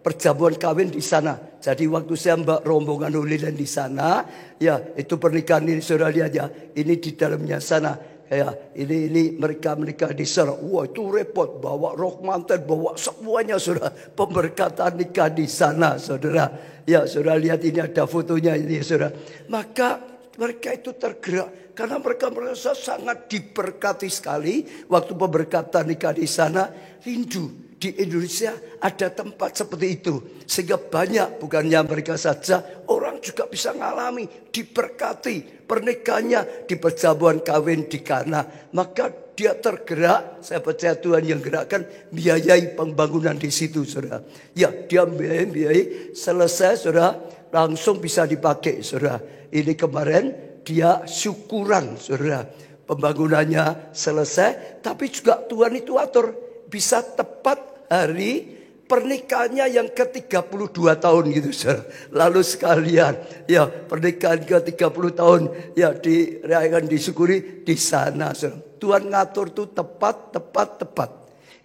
perjamuan kawin di sana. Jadi waktu saya rombongan Holy di sana, ya itu pernikahan ini, saudara lihat ya. Ini di dalamnya sana. Ya, ini mereka menikah di sana. Wah itu repot, bawa rok manten, bawa semuanya, saudara. Pemberkatan nikah di sana, saudara. Ya, saudara lihat ini ada fotonya ini, saudara. Maka mereka itu tergerak karena mereka merasa sangat diberkati sekali waktu pemberkatan nikah di sana. Rindu di Indonesia ada tempat seperti itu, sehingga banyak, bukannya mereka saja, orang juga bisa mengalami diberkati pernikahannya di perjamuan kawin di Kana. Maka dia tergerak, saya percaya Tuhan yang gerakkan, biayai pembangunan di situ, saudara. Ya dia biayai selesai, saudara, langsung bisa dipakai, saudara. Ini kemarin dia syukuran, saudara, pembangunannya selesai, tapi juga Tuhan itu atur bisa tepat hari pernikahannya yang ke-32 tahun gitu, saudara. Lalu sekalian, ya pernikahan ke-30 tahun ya dirayakan, disyukuri di sana, saudara. Tuhan ngatur tuh tepat.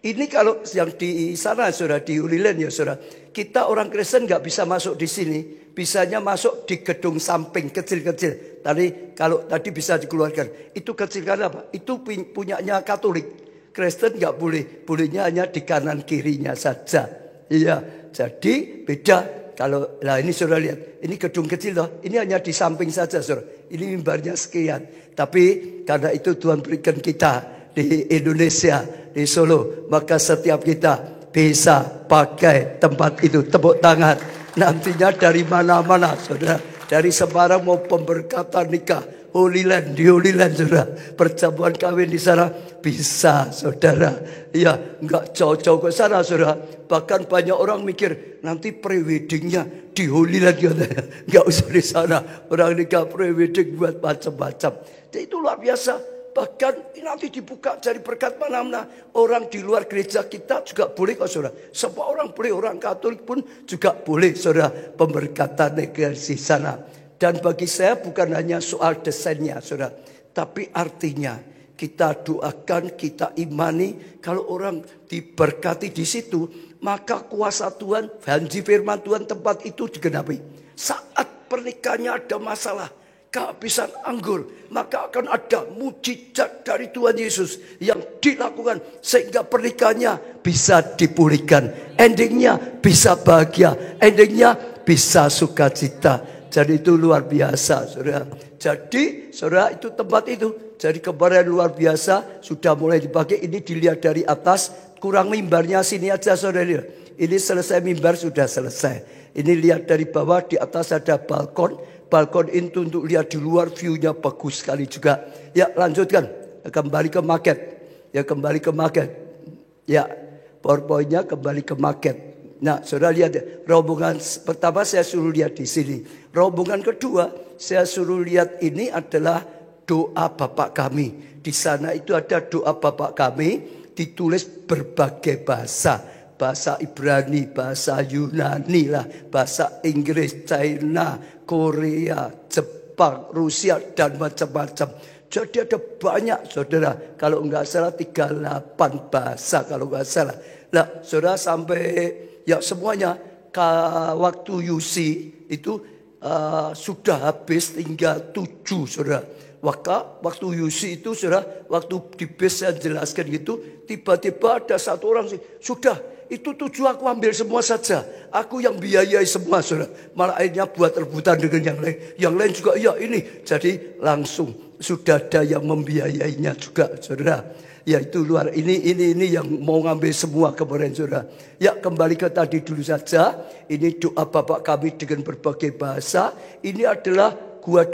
Ini kalau yang di sana, saudara, di Holy Land ya, saudara. Kita orang Kristen nggak bisa masuk di sini, bisanya masuk di gedung samping kecil-kecil. Tadi bisa dikeluarkan. Itu kecil karena apa? Itu punyanya Katolik. Kristen nggak boleh, bolehnya hanya di kanan kirinya saja. Iya, jadi beda. Kalau lah ini saudara lihat, ini gedung kecil loh, ini hanya di samping saja, saudara. Ini mimbarnya sekian. Tapi karena itu Tuhan berikan kita di Indonesia, di Solo, maka setiap kita bisa pakai tempat itu. Tepuk tangan. Nantinya dari mana-mana, saudara. Dari Semarang mau pemberkatan nikah, Holy Land, di Holy Land, saudara. Perjamuan kawin di sana bisa, saudara. Ya, nggak jauh-jauh ke sana, saudara. Bahkan banyak orang mikir nanti preweddingnya di Holy Land, nggak usah di sana. Orang nikah prewedding buat macam-macam. Jadi itu luar biasa. Bahkan nanti dibuka jadi berkat mana-mana. Orang di luar gereja kita juga boleh kok, saudara. Semua orang boleh, orang Katolik pun juga boleh, saudara, pemberkatan negara di sana. Dan bagi saya bukan hanya soal desainnya, saudara, tapi artinya kita doakan, kita imani kalau orang diberkati di situ, maka kuasa Tuhan, janji firman Tuhan tempat itu digenapi. Saat pernikahannya ada masalah, kehabisan anggur, maka akan ada mujizat dari Tuhan Yesus yang dilakukan sehingga pernikahannya bisa dipulihkan, endingnya bisa bahagia, endingnya bisa sukacita. Jadi itu luar biasa, saudara. Jadi saudara, itu tempat itu. Jadi kemarin luar biasa, sudah mulai dipakai. Ini dilihat dari atas, kurang mimbarnya sini aja, saudara. Ini selesai, mimbar sudah selesai. Ini lihat dari bawah, di atas ada balkon. Balkon itu untuk lihat di luar, view-nya bagus sekali juga. Ya lanjutkan, kembali ke market. Ya kembali ke market. Ya, PowerPoint-nya kembali ke market. Nah, saudara lihat rombongan pertama saya suruh lihat di sini. Rombongan kedua saya suruh lihat ini adalah doa Bapa kami. Di sana itu ada doa Bapa kami ditulis berbagai bahasa. Bahasa Ibrani, bahasa Yunani lah, bahasa Inggris, China, Korea, Jepang, Rusia dan macam-macam. Jadi ada banyak saudara. Kalau enggak salah 38 bahasa kalau enggak salah. Nah, saudara sampai ya semuanya waktu UC itu sudah habis tinggal 7 saudara. Waktu UC itu saudara, waktu di base saya jelaskan gitu, tiba-tiba ada satu orang sih, sudah itu 7 aku ambil semua saja. Aku yang biayai semua saudara. Malah akhirnya buat rebutan dengan yang lain. Yang lain juga ya ini. Jadi langsung sudah ada yang membiayainya juga saudara. Ya itu luar ini yang mau ngambil semua kemarin saudara. Ya kembali ke tadi dulu saja. Ini doa Bapak kami dengan berbagai bahasa. Ini adalah gua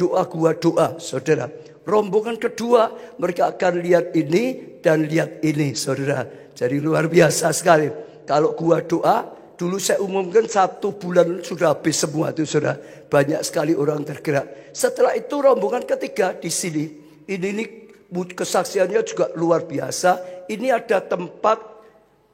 doa saudara. Rombongan kedua mereka akan lihat ini dan lihat ini saudara. Jadi luar biasa sekali. Kalau gua doa dulu saya umumkan 1 bulan sudah habis semua itu saudara. Banyak sekali orang tergerak. Setelah itu rombongan ketiga di sini. Ini kesaksiannya juga luar biasa. Ini ada tempat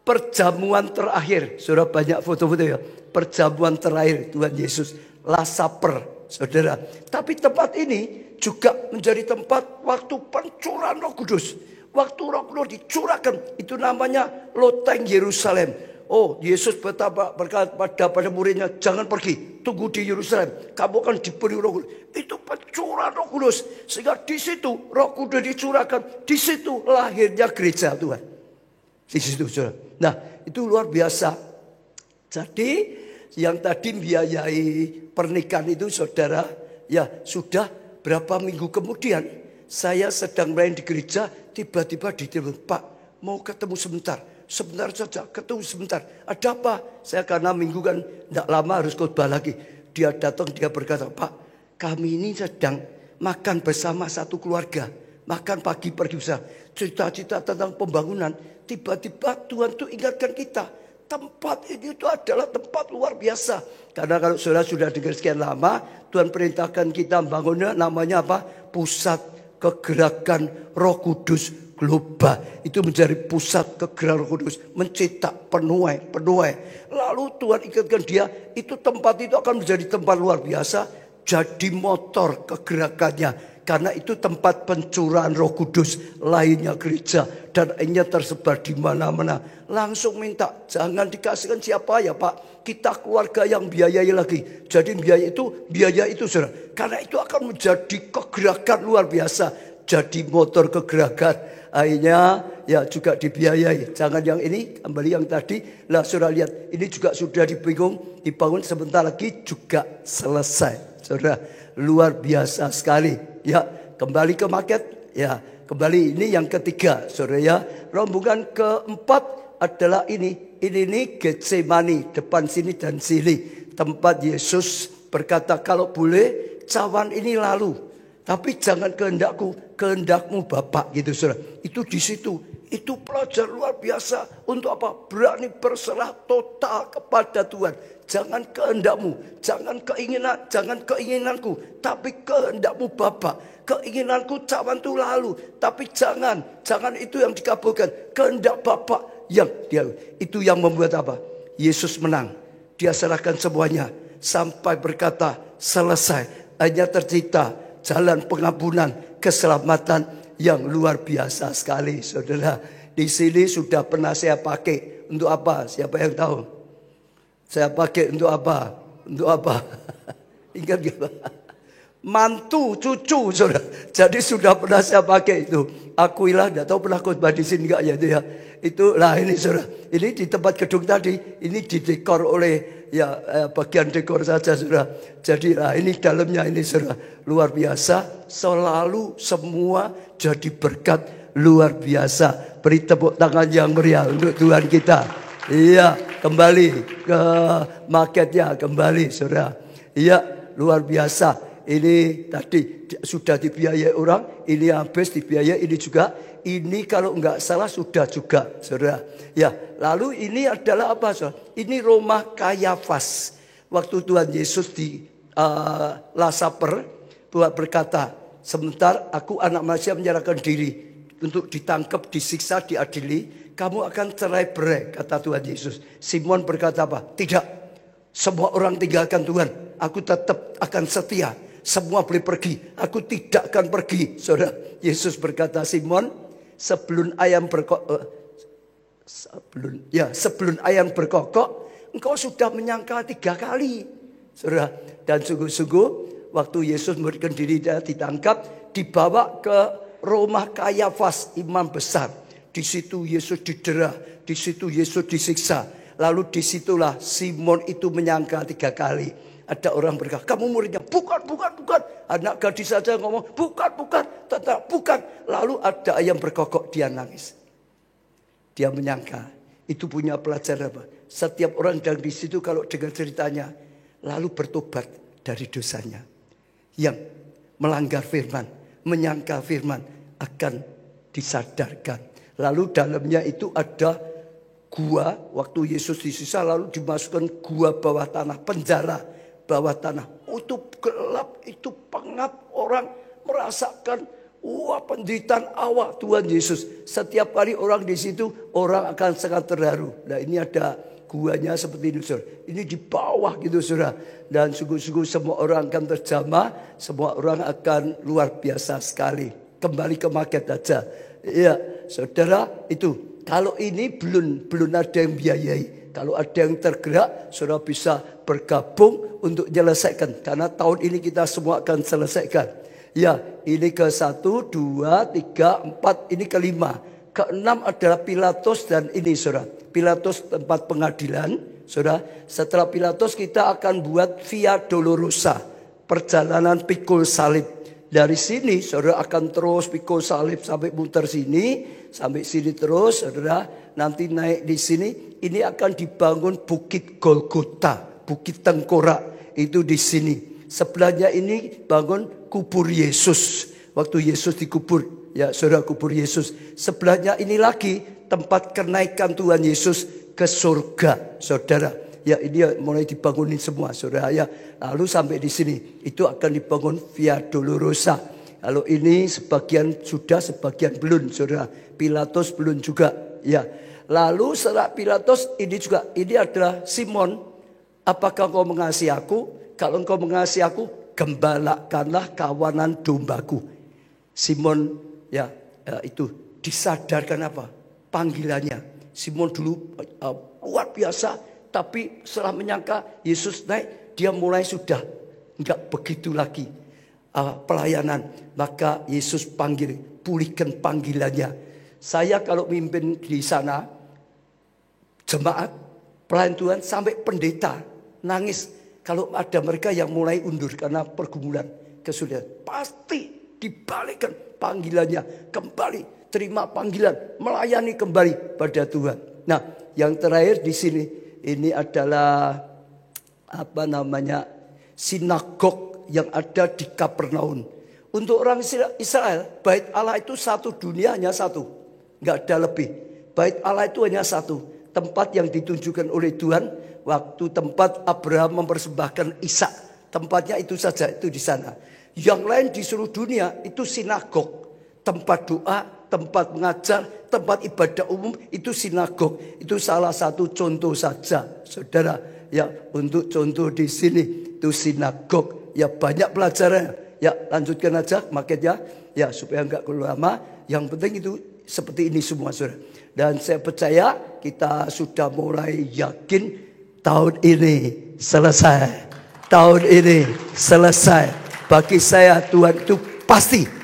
perjamuan terakhir. Saudara banyak foto-foto ya. Perjamuan terakhir Tuhan Yesus. Last Supper saudara. Tapi tempat ini juga menjadi tempat waktu pencurahan Roh Kudus. Waktu Roh Kudus dicurahkan. Itu namanya loteng Yerusalem. Oh, Yesus berkata pada muridnya, jangan pergi, tunggu di Yerusalem. Kamu akan diberi Roh Kudus. Itu pencurahan Roh Kudus. Sehingga di situ Roh Kudus dicurahkan. Di situ lahirnya gereja Tuhan. Di situ, saudara. Nah, itu luar biasa. Jadi, yang tadi biayai pernikahan itu, saudara, ya sudah berapa minggu kemudian, saya sedang main di gereja, tiba-tiba ditelepon, Pak, mau ketemu sebentar. Sebentar saja, ketemu sebentar. Ada apa? Saya karena minggu kan tidak lama harus khotbah lagi. Dia datang, dia berkata, Pak, kami ini sedang makan bersama satu keluarga. Makan pagi pergi usaha. Cita-cita tentang pembangunan. Tiba-tiba Tuhan tuh ingatkan kita. Tempat ini itu adalah tempat luar biasa. Karena kalau saudara sudah dengar sekian lama, Tuhan perintahkan kita membangunnya namanya apa? Pusat Kegerakan Roh Kudus Global. Itu menjadi pusat kegerakan Roh Kudus, mencetak penuai. Lalu Tuhan ingatkan dia, itu tempat itu akan menjadi tempat luar biasa, jadi motor kegerakannya. Karena itu tempat pencurahan Roh Kudus, lainnya gereja dan lainnya tersebar di mana-mana. Langsung minta, jangan dikasihkan siapa ya Pak, kita keluarga yang biayai lagi. Jadi biaya itu saudara, karena itu akan menjadi kegerakan luar biasa, jadi motor kegerakan. Akhirnya ya juga dibiayai. Jangan yang ini, kembali yang tadi. Lah saudara lihat, ini juga sudah dibangun sebentar lagi juga selesai. Saudara, luar biasa sekali. Ya, kembali ke market. Ya, kembali ini yang ketiga. Saudara ya, rombongan keempat adalah ini. Ini Getsemani, depan sini dan sini. Tempat Yesus berkata, kalau boleh cawan ini lalu. Tapi jangan kehendakku, kehendakmu Bapak gitu saudara. Itu di situ. Itu pelajar luar biasa. Untuk apa? Berani berserah total kepada Tuhan. Jangan kehendakmu, jangan keinginanku, tapi kehendakmu Bapak. Keinginanku cawan itu lalu, tapi jangan itu yang dikabulkan. Kehendak Bapak yang dia itu yang membuat apa? Yesus menang. Dia serahkan semuanya sampai berkata selesai. Hanya tercipta jalan pengampunan, keselamatan yang luar biasa sekali, saudara. Di sini sudah pernah saya pakai untuk apa? Siapa yang tahu? Saya pakai untuk apa? Untuk apa? Ingat gak? Mantu, cucu, saudara. Jadi sudah pernah saya pakai itu. Akuilah, tidak tahu pernah khotbah di sini enggak ya itu ya. Itulah ini saudara. Ini di tempat gedung tadi, ini didekor oleh ya bagian dekor saja saudara. Jadi ini dalamnya ini saudara, luar biasa. Selalu semua jadi berkat luar biasa. Beri tepuk tangan yang meriah untuk Tuhan kita. Iya, kembali ke marketnya, kembali saudara. Iya, luar biasa. Ini tadi sudah dibiayai orang, ini habis dibiayai, ini juga. Ini kalau enggak salah sudah juga, saudara. Ya, lalu ini adalah apa, saudara? Ini rumah Kayafas. Waktu Tuhan Yesus di Last Supper, Tuhan berkata, sebentar aku anak manusia menyerahkan diri untuk ditangkap, disiksa, diadili. Kamu akan cerai-berai, kata Tuhan Yesus. Simon berkata apa? Tidak. Semua orang tinggalkan Tuhan. Aku tetap akan setia. Semua boleh pergi. Aku tidak akan pergi. Saudara, Yesus berkata, Simon, sebelum ayam berkokok, engkau sudah menyangkal 3 kali. Saudara, dan sungguh-sungguh waktu Yesus memberikan diri dan ditangkap, dibawa ke rumah Kayafas, imam besar. Di situ Yesus didera, di situ Yesus disiksa. Lalu disitulah Simon itu menyangka 3 kali. Ada orang berkata, kamu muridnya. Bukan. Anak gadis saja ngomong, bukan. Tetap bukan. Lalu ada ayam berkokok, dia nangis. Dia menyangka. Itu punya pelajaran apa? Setiap orang yang di situ kalau dengar ceritanya, lalu bertobat dari dosanya. Yang melanggar firman, menyangka firman akan disadarkan. Lalu dalamnya itu ada gua, waktu Yesus disiksa lalu dimasukkan gua bawah tanah, penjara bawah tanah. Itu gelap, itu pengap, orang merasakan penderitaan awak Tuhan Yesus. Setiap kali orang di situ, orang akan sangat terharu. Nah, ini ada guanya seperti ini, saudara. Ini di bawah gitu, saudara. Dan sungguh-sungguh semua orang akan terjamah, semua orang akan luar biasa sekali. Kembali ke market aja. Ya, saudara, itu kalau ini belum ada yang biayai. Kalau ada yang tergerak, saudara bisa bergabung untuk menyelesaikan. Karena tahun ini kita semua akan selesaikan. Ya, ini ke-1, 2, 3, 4, ini ke-5. Ke-6 adalah Pilatus dan ini, saudara. Pilatus tempat pengadilan, saudara. Setelah Pilatus kita akan buat Via Dolorosa, perjalanan pikul salib. Dari sini saudara akan terus pikul salib sampai muter sini, sampai sini terus, saudara. Nanti naik di sini, ini akan dibangun Bukit Golgota, Bukit Tengkorak, itu di sini. Sebelahnya ini bangun kubur Yesus, waktu Yesus dikubur, ya saudara, kubur Yesus. Sebelahnya ini lagi tempat kenaikan Tuhan Yesus ke surga, saudara. Ya, ini mulai dibangunin semua, saudara. Ya, lalu sampai di sini itu akan dibangun Via Dolorosa. Lalu ini sebagian sudah, sebagian belum, saudara. Pilatus belum juga. Ya, lalu setelah Pilatus ini juga, ini adalah Simon. Apakah kau mengasihi aku? Kalau engkau mengasihi aku, gembalakanlah kawanan dombaku. Simon, ya, itu disadarkan apa? Panggilannya. Simon dulu luar biasa. Tapi setelah menyangka Yesus naik, dia mulai sudah enggak begitu lagi pelayanan. Maka Yesus panggil, pulihkan panggilannya. Saya kalau mimpin di sana, jemaat, pelayan Tuhan sampai pendeta nangis. Kalau ada mereka yang mulai undur karena pergumulan, kesulitan. Pasti dibalikkan panggilannya kembali. Terima panggilan, melayani kembali pada Tuhan. Nah, yang terakhir di sini. Ini adalah sinagog yang ada di Kapernaum. Untuk orang Israel, bait Allah itu satu, dunia hanya satu, nggak ada lebih. Bait Allah itu hanya satu, tempat yang ditunjukkan oleh Tuhan waktu tempat Abraham mempersembahkan Ishak. Tempatnya itu saja, itu di sana. Yang lain di seluruh dunia itu sinagog, tempat doa, tempat mengajar, tempat ibadah umum, itu sinagog. Itu salah satu contoh saja, saudara. Ya, untuk contoh di sini itu sinagog. Ya, banyak pelajaran. Ya, lanjutkan aja makanya. Ya, supaya enggak lama. Yang penting itu seperti ini semua, saudara. Dan saya percaya kita sudah mulai yakin tahun ini selesai. Tahun ini selesai. Bagi saya Tuhan itu pasti.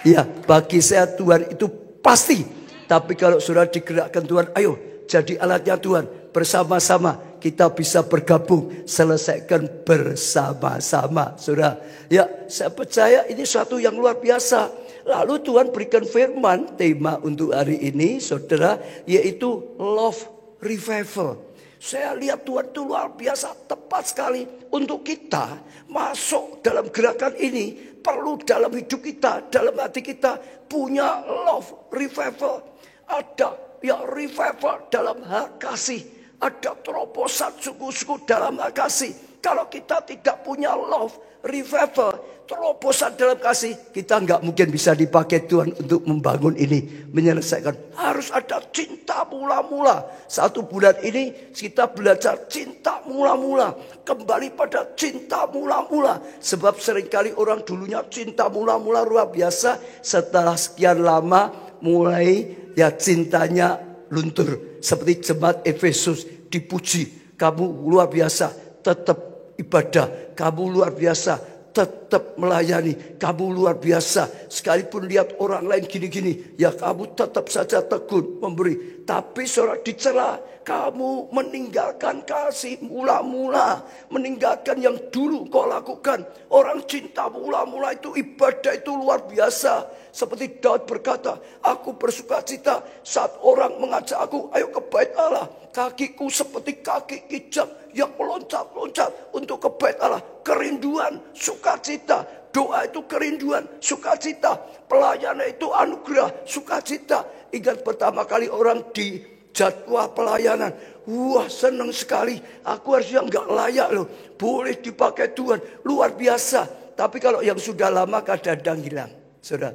Ya, bagi saya Tuhan itu pasti. Tapi kalau sudah digerakkan Tuhan, ayo jadi alatnya Tuhan. Bersama-sama kita bisa bergabung, selesaikan bersama-sama, saudara. Ya, saya percaya ini suatu yang luar biasa. Lalu Tuhan berikan firman, tema untuk hari ini, saudara, yaitu love revival. Saya lihat Tuhan itu luar biasa, tepat sekali. Untuk kita masuk dalam gerakan ini, perlu dalam hidup kita, dalam hati kita punya love revival. Ada ya revival dalam hal kasih. Ada terobosan sungguh-sungguh dalam hal kasih. Kalau kita tidak punya love revival, terobosan dalam kasih, kita nggak mungkin bisa dipakai Tuhan untuk membangun ini, menyelesaikan. Harus ada cinta mula-mula. 1 bulan ini kita belajar cinta mula-mula, kembali pada cinta mula-mula. Sebab seringkali orang dulunya cinta mula-mula luar biasa, setelah sekian lama mulai ya cintanya luntur. Seperti jemaat Efesus dipuji, kamu luar biasa, tetap ibadah, kamu luar biasa, tetap melayani, kamu luar biasa. Sekalipun lihat orang lain gini-gini, ya kamu tetap saja tekun memberi. Tapi saudara dicela, kamu meninggalkan kasih mula-mula, meninggalkan yang dulu kau lakukan. Orang cinta mula-mula itu, ibadah itu luar biasa. Seperti Daud berkata, aku bersuka cita saat orang mengajak aku, ayo ke bait Allah. Kakiku seperti kaki kijang yang meloncat-loncat untuk ke bait Allah. Kerinduan, sukacita. Doa itu kerinduan, sukacita. Pelayanan itu anugerah, sukacita. Ingat pertama kali orang di jadwal pelayanan, wah senang sekali. Aku harusnya nggak layak loh, boleh dipakai Tuhan, luar biasa. Tapi kalau yang sudah lama kadang-kadang hilang. Saudara,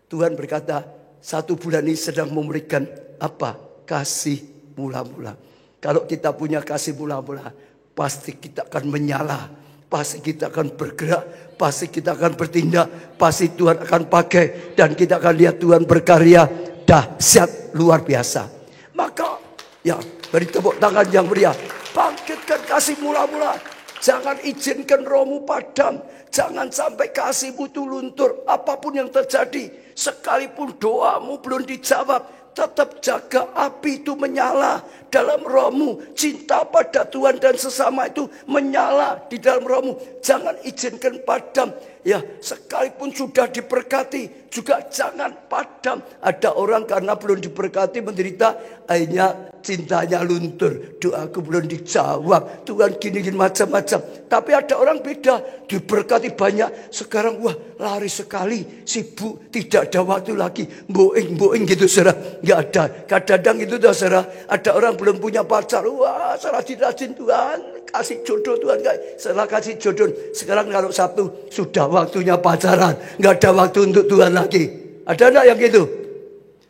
Tuhan berkata 1 bulan ini sedang memberikan apa? Kasih mula-mula. Kalau kita punya kasih mula-mula, pasti kita akan menyala, pasti kita akan bergerak, pasti kita akan bertindak, pasti Tuhan akan pakai, dan kita akan lihat Tuhan berkarya dahsyat luar biasa. Maka ya beri tepuk tangan yang meriah, bangkitkan kasih mula-mula. Jangan izinkan rohmu padam. Jangan sampai kasihmu itu luntur. Apapun yang terjadi, sekalipun doamu belum dijawab, tetap jaga api itu menyala dalam rohmu. Cinta pada Tuhan dan sesama itu menyala di dalam rohmu. Jangan izinkan padam. Ya, sekalipun sudah diberkati, juga jangan padam. Ada orang karena belum diberkati menderita, akhirnya cintanya luntur. Doaku belum dijawab, Tuhan gini-gini macam-macam. Tapi ada orang beda, diberkati banyak, sekarang wah lari sekali, sibuk, tidak ada waktu lagi, boing gitu saudara. Nggak ada. Kadang-kadang itu saudara, ada orang belum punya pacar, wah rajin-rajin Tuhan, kasih jodoh Tuhan, setelah kasih jodoh, sekarang kalau Sabtu sudah waktunya pacaran, nggak ada waktu untuk Tuhan lagi. Ada enggak yang gitu?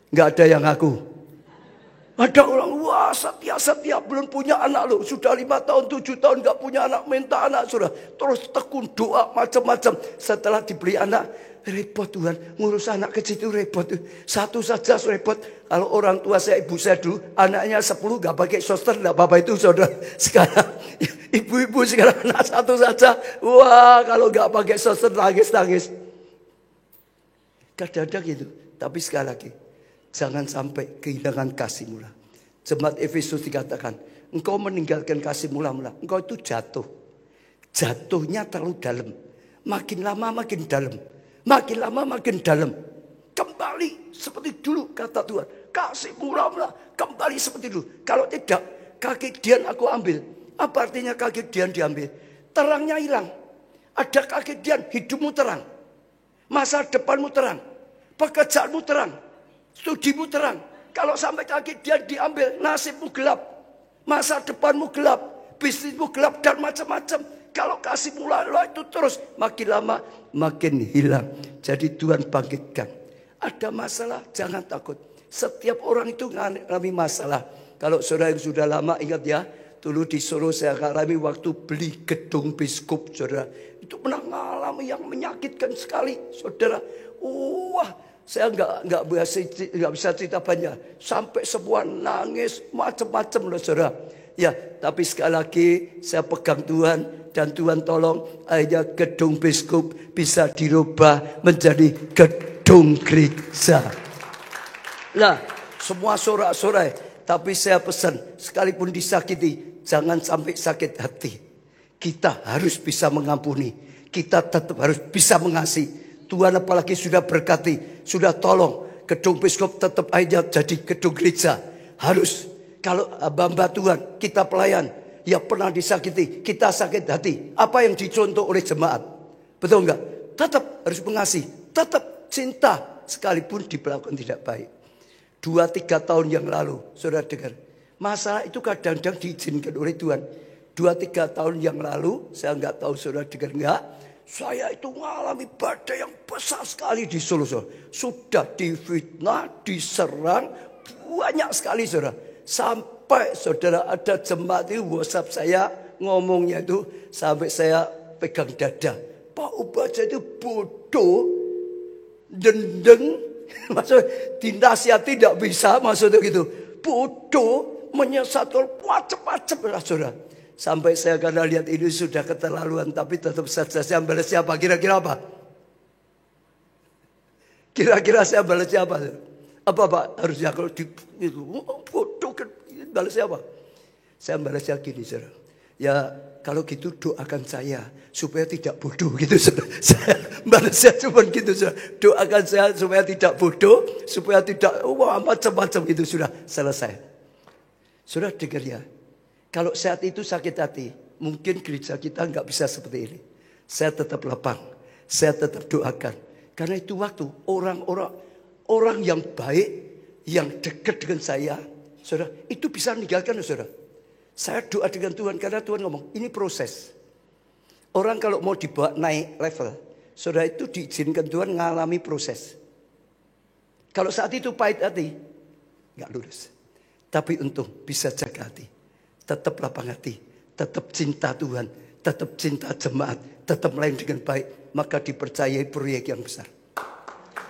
Nggak ada yang ngaku. Ada orang, wah setia belum punya anak loh, sudah 5 tahun 7 tahun nggak punya anak, minta anak sudah, terus tekun doa macam-macam. Setelah diberi anak, repot Tuhan, ngurus anak kecil itu repot. Satu saja repot. Kalau orang tua saya, ibu saya dulu, anaknya 10 gak pakai suster, gak apa-apa itu saudara. Sekarang ibu-ibu sekarang anak 1 saja, wah kalau gak pakai suster nangis. Kadang-kadang gitu. Tapi sekali lagi, jangan sampai kehilangan kasih mula. Jemaat Efesus dikatakan, engkau meninggalkan kasih mula-mula, engkau itu jatuh. Jatuhnya terlalu dalam. Makin lama makin dalam. Makin lama makin dalam. Kembali seperti dulu kata Tuhan. Kasih mula-mula kembali seperti dulu. Kalau tidak, kaki Dian aku ambil. Apa artinya kaki Dian diambil? Terangnya hilang. Ada kaki Dian, hidupmu terang. Masa depanmu terang. Pekerjaanmu terang. Studimu terang. Kalau sampai kaki Dian diambil, nasibmu gelap. Masa depanmu gelap. Bisnismu gelap dan macam-macam. Kalau kasih mula-mula itu terus, makin lama makin hilang. Jadi Tuhan bangkitkan. Ada masalah, jangan takut. Setiap orang itu mengalami masalah. Kalau saudara yang sudah lama ingat ya, dulu di Solo saya alami waktu beli gedung biskup, saudara. Itu pernah mengalami yang menyakitkan sekali, saudara. Wah, saya nggak bisa cerita banyak. Sampai semua nangis macam-macam loh, saudara. Ya, tapi sekali lagi saya pegang Tuhan dan Tuhan tolong akhirnya gedung biskup bisa dirubah menjadi gedung gereja. Nah, semua sorak-sorai, tapi saya pesan sekalipun disakiti jangan sampai sakit hati. Kita harus bisa mengampuni, kita tetap harus bisa mengasihi. Tuhan apalagi sudah berkati, sudah tolong gedung biskup tetap aja jadi gedung gereja. Harus Kalau hamba Tuhan, kita pelayan, ya pernah disakiti, kita sakit hati. Apa yang dicontoh oleh jemaat? Betul enggak? Tetap harus mengasihi, tetap cinta, sekalipun diperlakukan tidak baik. 2-3 tahun yang lalu, saudara dengar, masalah itu kadang-kadang diizinkan oleh Tuhan. 2-3 tahun yang lalu, saya enggak tahu saudara dengar enggak, saya itu mengalami badai yang besar sekali di Solo. Sudah difitnah, diserang, banyak sekali saudara. Sampai saudara ada jemaat itu WhatsApp saya, ngomongnya itu sampai saya pegang dada. Pak Ubaja itu bodoh, dendeng, maksudnya dinasihati tidak bisa, maksudnya gitu. Bodoh, menyesatkan macam-macam saudara. Sampai saya karena lihat ini sudah keterlaluan, tapi tetap saja saya balas siapa? Kira-kira apa? Kira-kira saya balas siapa? Apa Pak? Harusnya kalau di itu bodoh kan balas siapa? Saya balasnya gini, saudara. Ya kalau gitu doakan saya supaya tidak bodoh gitu, saudara. Saya balasnya cuma gitu, saudara. Doakan saya supaya tidak bodoh, supaya tidak macam-macam itu, sudah selesai. Saudara dengar ya. Kalau saat itu sakit hati, mungkin gereja kita nggak bisa seperti ini. Saya tetap lapang, saya tetap doakan. Karena itu waktu orang yang baik, yang dekat dengan saya, saudara, itu bisa meninggalkan saudara. Saya doa dengan Tuhan karena Tuhan ngomong, ini proses. Orang kalau mau dibawa naik level, saudara itu diizinkan Tuhan mengalami proses. Kalau saat itu pahit hati, nggak lurus. Tapi untung bisa jaga hati. Tetap lapang hati, tetap cinta Tuhan, tetap cinta jemaat, tetap melayani dengan baik, maka dipercayai proyek yang besar.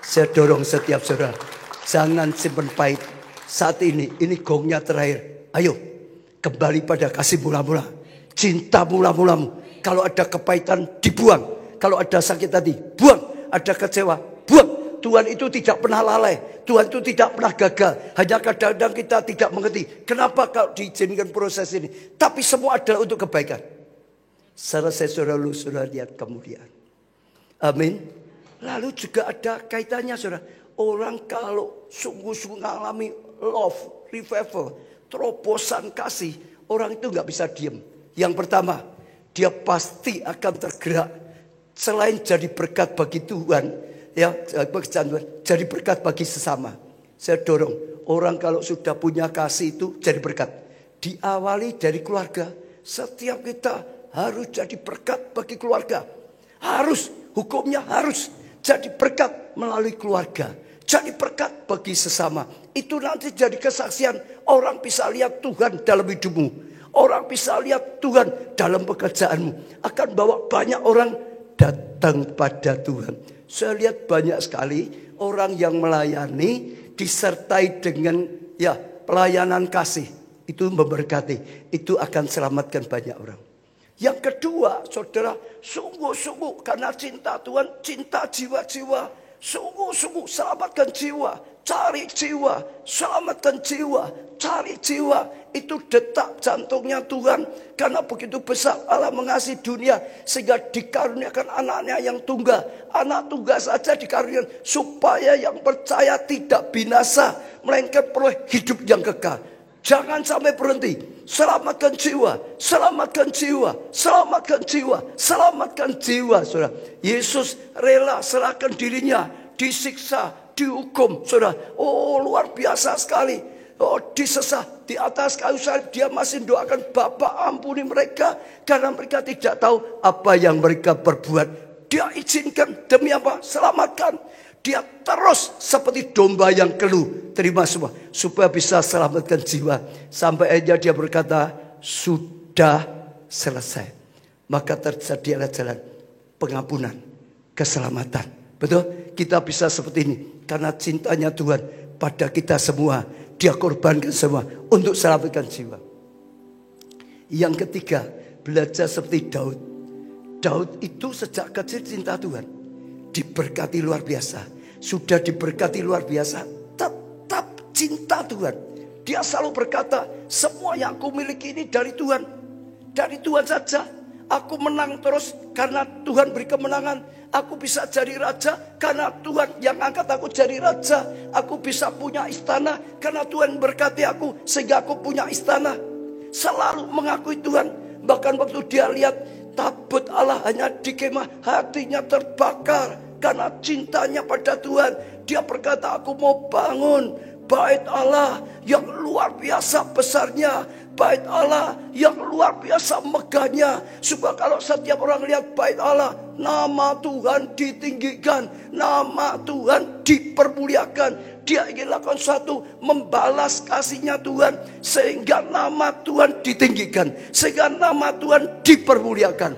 Saya dorong setiap saudara, jangan simpan pahit. Saat ini gongnya terakhir. Ayo, kembali pada kasih mula-mula, cinta mula-mulamu. Kalau ada kepahitan, dibuang. Kalau ada sakit hati, buang. Ada kecewa, buang. Tuhan itu tidak pernah lalai. Tuhan itu tidak pernah gagal. Hanya kadang-kadang kita tidak mengerti. Kenapa kalau diizinkan proses ini. Tapi semua adalah untuk kebaikan. Selesai saudara lu, saudara lihat kemudian. Amin. Lalu juga ada kaitannya saudara. Orang kalau sungguh-sungguh mengalami love, revival, terobosan kasih. Orang itu gak bisa diam. Yang pertama, dia pasti akan tergerak. Selain jadi berkat bagi Tuhan, ya, jadi berkat bagi sesama. Saya dorong orang kalau sudah punya kasih itu jadi berkat. Diawali dari keluarga. Setiap kita harus jadi berkat bagi keluarga. Harus, hukumnya harus jadi berkat melalui keluarga. Jadi berkat bagi sesama. Itu nanti jadi kesaksian. Orang bisa lihat Tuhan dalam hidupmu. Orang bisa lihat Tuhan dalam pekerjaanmu. Akan bawa banyak orang datang pada Tuhan. Saya lihat banyak sekali orang yang melayani disertai dengan ya pelayanan kasih. Itu memberkati. Itu akan selamatkan banyak orang. Yang kedua, saudara, sungguh-sungguh karena cinta Tuhan, cinta jiwa-jiwa. Sungguh-sungguh selamatkan jiwa. Cari jiwa, selamatkan jiwa, cari jiwa. Itu detak jantungnya Tuhan. Karena begitu besar Allah mengasihi dunia. Sehingga dikaruniakan anaknya yang tunggal. Anak tunggal saja dikaruniakan. Supaya yang percaya tidak binasa. Melainkan peroleh hidup yang kekal. Jangan sampai berhenti. Selamatkan jiwa, selamatkan jiwa, selamatkan jiwa, selamatkan jiwa. Saudara, Yesus rela serahkan dirinya. Disiksa, dihukum, saudara. Oh, luar biasa sekali. Oh, disesah di atas kayu salib, dia masih doakan, Bapa ampuni mereka karena mereka tidak tahu apa yang mereka perbuat. Dia izinkan demi apa? Selamatkan. Dia terus seperti domba yang keluh, terima semua supaya bisa selamatkan jiwa. Sampai aja dia berkata, sudah selesai. Maka terjadilah jalan pengampunan, keselamatan. Betul? Kita bisa seperti ini karena cintanya Tuhan pada kita semua. Dia korbankan semua untuk selamatkan jiwa. Yang ketiga, belajar seperti Daud. Daud itu sejak kecil cinta Tuhan. Diberkati luar biasa. Sudah diberkati luar biasa. Tetap cinta Tuhan. Dia selalu berkata, semua yang aku miliki ini dari Tuhan. Dari Tuhan saja. Aku menang terus karena Tuhan beri kemenangan. Aku bisa jadi raja karena Tuhan yang angkat aku jadi raja. Aku bisa punya istana karena Tuhan berkati aku sehingga aku punya istana. Selalu mengakui Tuhan. Bahkan waktu dia lihat tabut Allah hanya di kemah, hatinya terbakar karena cintanya pada Tuhan. Dia berkata, aku mau bangun bait Allah yang luar biasa besarnya, bait Allah yang luar biasa megahnya, supaya kalau setiap orang lihat bait Allah, nama Tuhan ditinggikan, nama Tuhan dipermuliakan. Dia ingin lakukan satu, membalas kasihnya Tuhan, sehingga nama Tuhan ditinggikan, sehingga nama Tuhan dipermuliakan.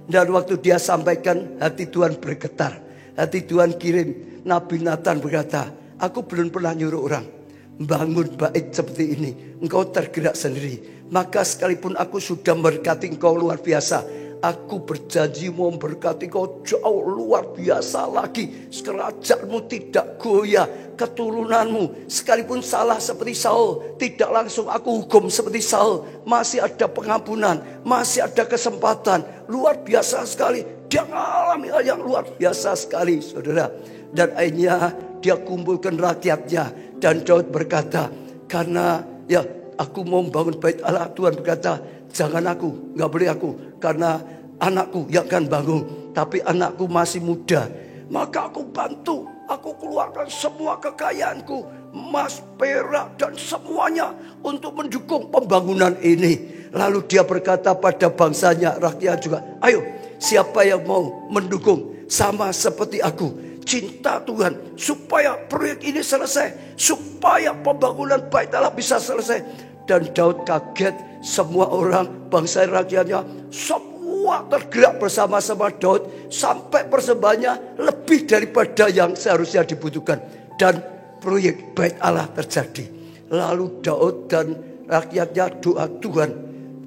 Dan waktu dia sampaikan, hati Tuhan bergetar. Hati Tuhan kirim Nabi Nathan berkata, aku belum pernah nyuruh orang bangun bait seperti ini, engkau tergerak sendiri. Maka sekalipun aku sudah memberkati engkau luar biasa, aku berjanji mau memberkati engkau jauh luar biasa lagi. Kerajaanmu tidak goyah, keturunanmu sekalipun salah seperti Saul, tidak langsung aku hukum seperti Saul. Masih ada pengampunan, masih ada kesempatan. Luar biasa sekali. Dia mengalami hal yang luar biasa sekali, saudara. Dan akhirnya dia kumpulkan rakyatnya. Dan Daud berkata, karena ya aku mau membangun bait Allah, Tuhan berkata, jangan aku, gak boleh aku, karena anakku yang akan bangun, tapi anakku masih muda. Maka aku bantu, aku keluarkan semua kekayaanku, emas, perak dan semuanya untuk mendukung pembangunan ini. Lalu dia berkata pada bangsanya, rakyat juga, ayo siapa yang mau mendukung sama seperti aku, cinta Tuhan supaya proyek ini selesai, supaya pembangunan bait Allah bisa selesai. Dan Daud kaget, semua orang bangsa rakyatnya semua tergerak bersama-sama Daud, sampai persembahannya lebih daripada yang seharusnya dibutuhkan. Dan proyek bait Allah terjadi. Lalu Daud dan rakyatnya doa, Tuhan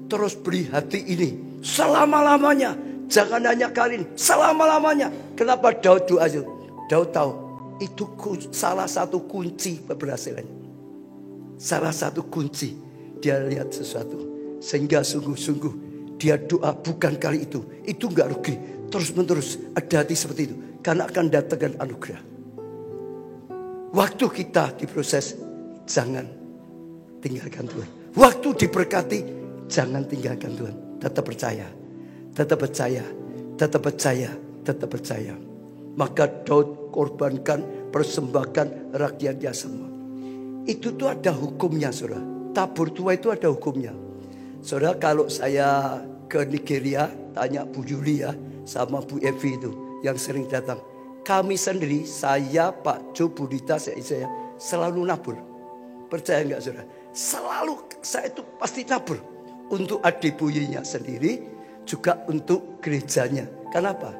terus beri hati ini selama-lamanya, jangan hanya kali ini, selama-lamanya. Kenapa Daud doa itu? Daud tahu itu salah satu kunci keberhasilan. Salah satu kunci dia lihat sesuatu, sehingga sungguh-sungguh dia doa bukan kali itu nggak rugi. Terus-menerus ada hati seperti itu, karena akan datangkan anugerah. Waktu kita diproses, jangan tinggalkan Tuhan. Waktu diberkati, jangan tinggalkan Tuhan. Tetap percaya, tetap percaya, tetap percaya, tetap percaya. Maka Daud korbankan, persembahkan rakyatnya semua. Itu tuh ada hukumnya, saudara. Tabur tua itu ada hukumnya. Saudara, kalau saya ke Nigeria, tanya Bu Yuli ya, sama Bu Evi itu yang sering datang. Kami sendiri, saya, Pak Jo, Bu Dita, saya selalu nabur. Percaya enggak, saudara? Selalu saya itu pasti nabur. Untuk adik buyunya sendiri, juga untuk gerejanya. Kenapa?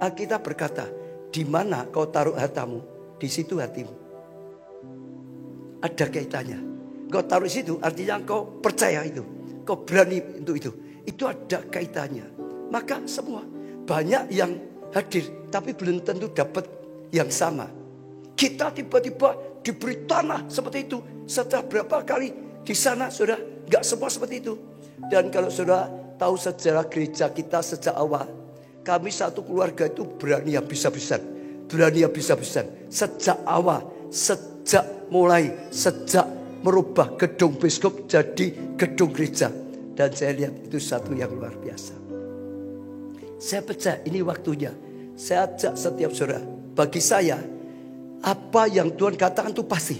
Alkitab berkata, di mana kau taruh hartamu, di situ hatimu. Ada kaitannya. Kau taruh di situ, artinya kau percaya itu, kau berani untuk itu. Itu ada kaitannya. Maka semua banyak yang hadir, tapi belum tentu dapat yang sama. Kita tiba-tiba diberi tanah seperti itu. Setelah berapa kali di sana, saudara, nggak semua seperti itu. Dan kalau saudara tahu sejarah gereja kita sejak awal, kami satu keluarga itu berani habis-habisan. Berani habis-habisan. Sejak awal, sejak merubah gedung biskop jadi gedung gereja. Dan saya lihat itu satu yang luar biasa. Saya percaya ini waktunya. Saya ajak setiap saudara. Bagi saya, apa yang Tuhan katakan itu pasti.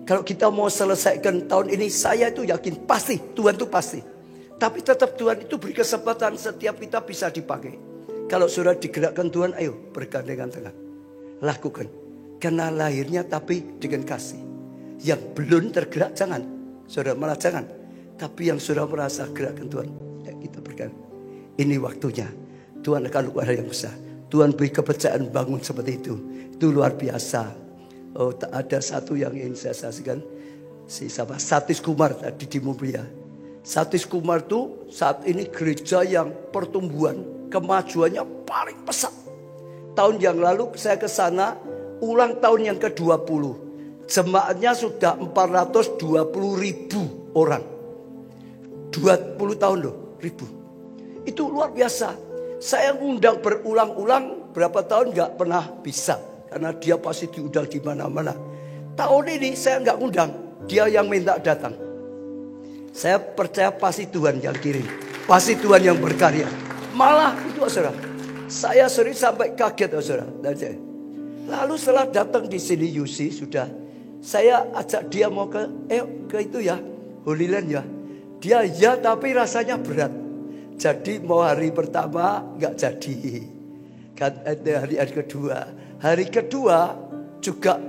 Kalau kita mau selesaikan tahun ini, saya itu yakin pasti. Tuhan itu pasti. Tapi tetap Tuhan itu beri kesempatan setiap kita bisa dipakai. Kalau saudara digerakkan Tuhan, ayo bergandengan tangan. Lakukan. Karena lahirnya tapi dengan kasih. Yang belum tergerak jangan. Saudara malah jangan. Tapi yang saudara merasa gerakkan Tuhan, ya kita bergandengan. Ini waktunya. Tuhan akan lakukan hal yang besar. Tuhan beri kepercayaan bangun seperti itu. Itu luar biasa. Oh, tak ada satu yang ingin saya saksikan. Si Satis Kumar tadi di Mulia. Satis Kumar itu saat ini gereja yang pertumbuhan, kemajuannya paling pesat. Tahun yang lalu saya ke sana, ulang tahun yang ke-20. Jemaatnya sudah 420.000 orang. 20 tahun loh, ribu. Itu luar biasa. Saya ngundang berulang-ulang, berapa tahun nggak pernah bisa. Karena dia pasti diundang di mana-mana. Tahun ini saya nggak ngundang, dia yang minta datang. Saya percaya pasti Tuhan yang kirim. Pasti Tuhan yang berkarya. Malah itu saudara, saya sering sampai kaget saudara. Lalu setelah datang di sini Yusi sudah, saya ajak dia mau ke itu ya, Holy Land ya. Dia ya tapi rasanya berat. Jadi mau hari pertama nggak jadi. Kan hari kedua. Hari kedua juga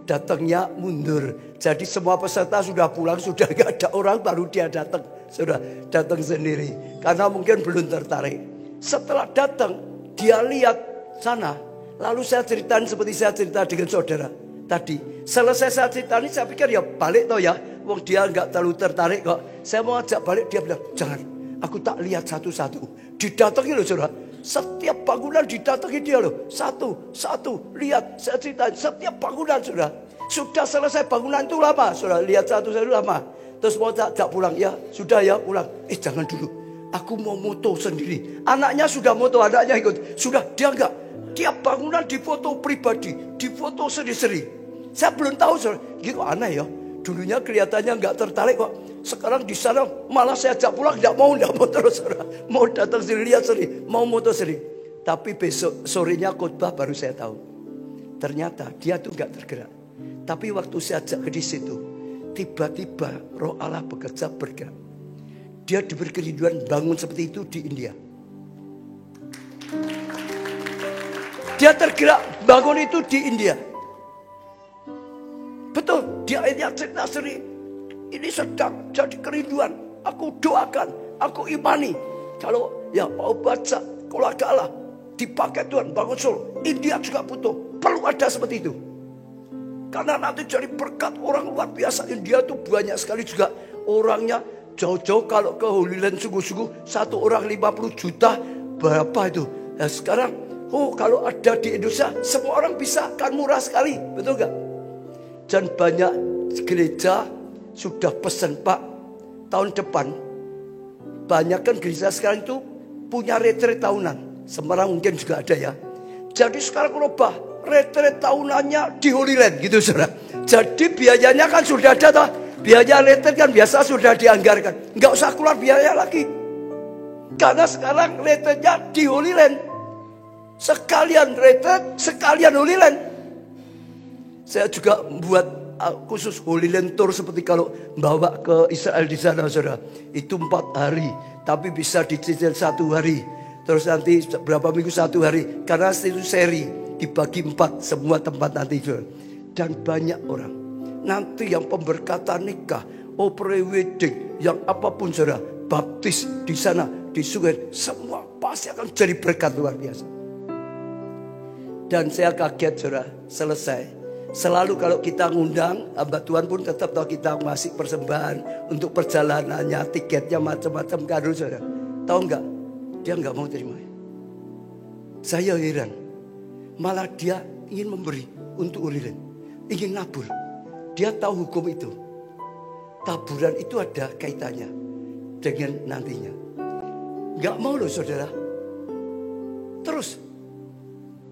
datangnya mundur. Jadi semua peserta sudah pulang, sudah nggak ada orang, baru dia datang. Sudah datang sendiri. Karena mungkin belum tertarik. Setelah datang, dia lihat sana. Lalu saya ceritain seperti saya cerita dengan saudara tadi. Selesai saya ceritain, saya pikir ya balik toh ya. Wong dia nggak terlalu tertarik kok. Saya mau ajak balik, dia bilang jangan. Aku tak lihat satu-satu. Didatangi loh saudara. Setiap bangunan didatangi dia loh. Satu. Lihat saya ceritain. Setiap bangunan saudara. Sudah selesai bangunan itu lama. Saudara lihat satu-satu lama. Terus mau tak pulang. Ya sudah ya pulang. Jangan dulu. Aku mau moto sendiri. Anaknya sudah moto. Anaknya ikut. Sudah dia enggak. Tiap bangunan difoto pribadi. Difoto sendiri-sendiri. Saya belum tahu saudara. Gitu aneh ya. Dulunya kelihatannya enggak tertarik kok. Sekarang di sana malah saya ajak pulang, enggak mau terus. Mau datang sendiri, lihat sendiri, mau moto sendiri. Tapi besok sorenya khotbah baru saya tahu. Ternyata dia tuh enggak tergerak. Tapi waktu saya ajak ke di situ, tiba-tiba Roh Allah bekerja bergerak. Dia diberi kerinduan bangun seperti itu di India. Dia tergerak bangun itu di India. Betul, dia akhirnya cerita sendiri. Ini sedang jadi kerinduan. Aku doakan, aku imani. Kalau ya mau baca keluarga Allah dipakai Tuhan bangun Solo. India juga butuh. Perlu ada seperti itu. Karena nanti jadi berkat orang luar biasa. India itu banyak sekali juga orangnya jauh-jauh. Kalau ke Holy Land sungguh-sungguh 1 orang 50 juta. Berapa itu? Nah, sekarang kalau ada di Indonesia semua orang bisa, kan murah sekali. Betul gak? Dan banyak gereja sudah pesan Pak, tahun depan banyak kan gereja sekarang itu punya retret tahunan. Semarang mungkin juga ada ya. Jadi sekarang berubah, retret tahunannya di Holy Land gitu saudara. Jadi biayanya kan sudah ada toh. Biaya retret kan biasa sudah dianggarkan. Nggak usah keluar biaya lagi. Karena sekarang retretnya di Holy Land. Sekalian retret, sekalian Holy Land. Saya juga membuat khusus Holy Land Tour seperti kalau bawa ke Israel di sana saudara. Itu 4 hari. Tapi bisa dicicil 1 hari. Terus nanti berapa minggu 1 hari. Karena itu seri. Dibagi 4 semua tempat nanti saudara. Dan banyak orang. Nanti yang pemberkatan nikah. Pre-wedding. Yang apapun saudara. Baptis di sana. Di sungai. Semua pasti akan jadi berkat luar biasa. Dan saya kaget saudara. Selesai. Selalu kalau kita ngundang, hamba Tuhan pun tetap tahu kita ngasih persembahan untuk perjalanannya, tiketnya macam-macam kado saudara. Tahu enggak? Dia enggak mau terima. Saya heran. Malah dia ingin memberi untuk uriran. Ingin nabur. Dia tahu hukum itu. Taburan itu ada kaitannya dengan nantinya. Enggak mau loh saudara. Terus.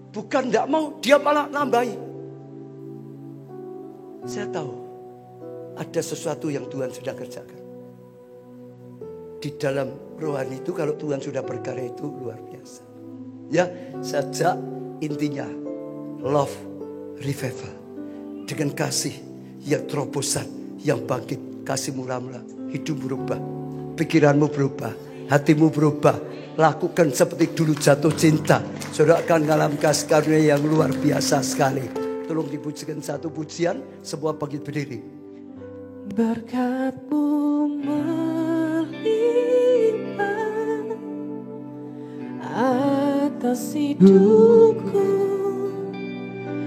Bukan enggak mau, dia malah nambahi. Saya tahu ada sesuatu yang Tuhan sudah kerjakan. Di dalam rohani itu kalau Tuhan sudah berkarya itu luar biasa. Ya, saja intinya love revival. Dengan kasih yang terobosan, yang bangkit, kasih mula-mula, hidup berubah, pikiranmu berubah, hatimu berubah. Lakukan seperti dulu jatuh cinta. Saudara akan mengalami kasih karunia yang luar biasa sekali. Tolong dipujikan satu pujian, semua bangkit berdiri. Berkat-Mu melimpah atas hidupku.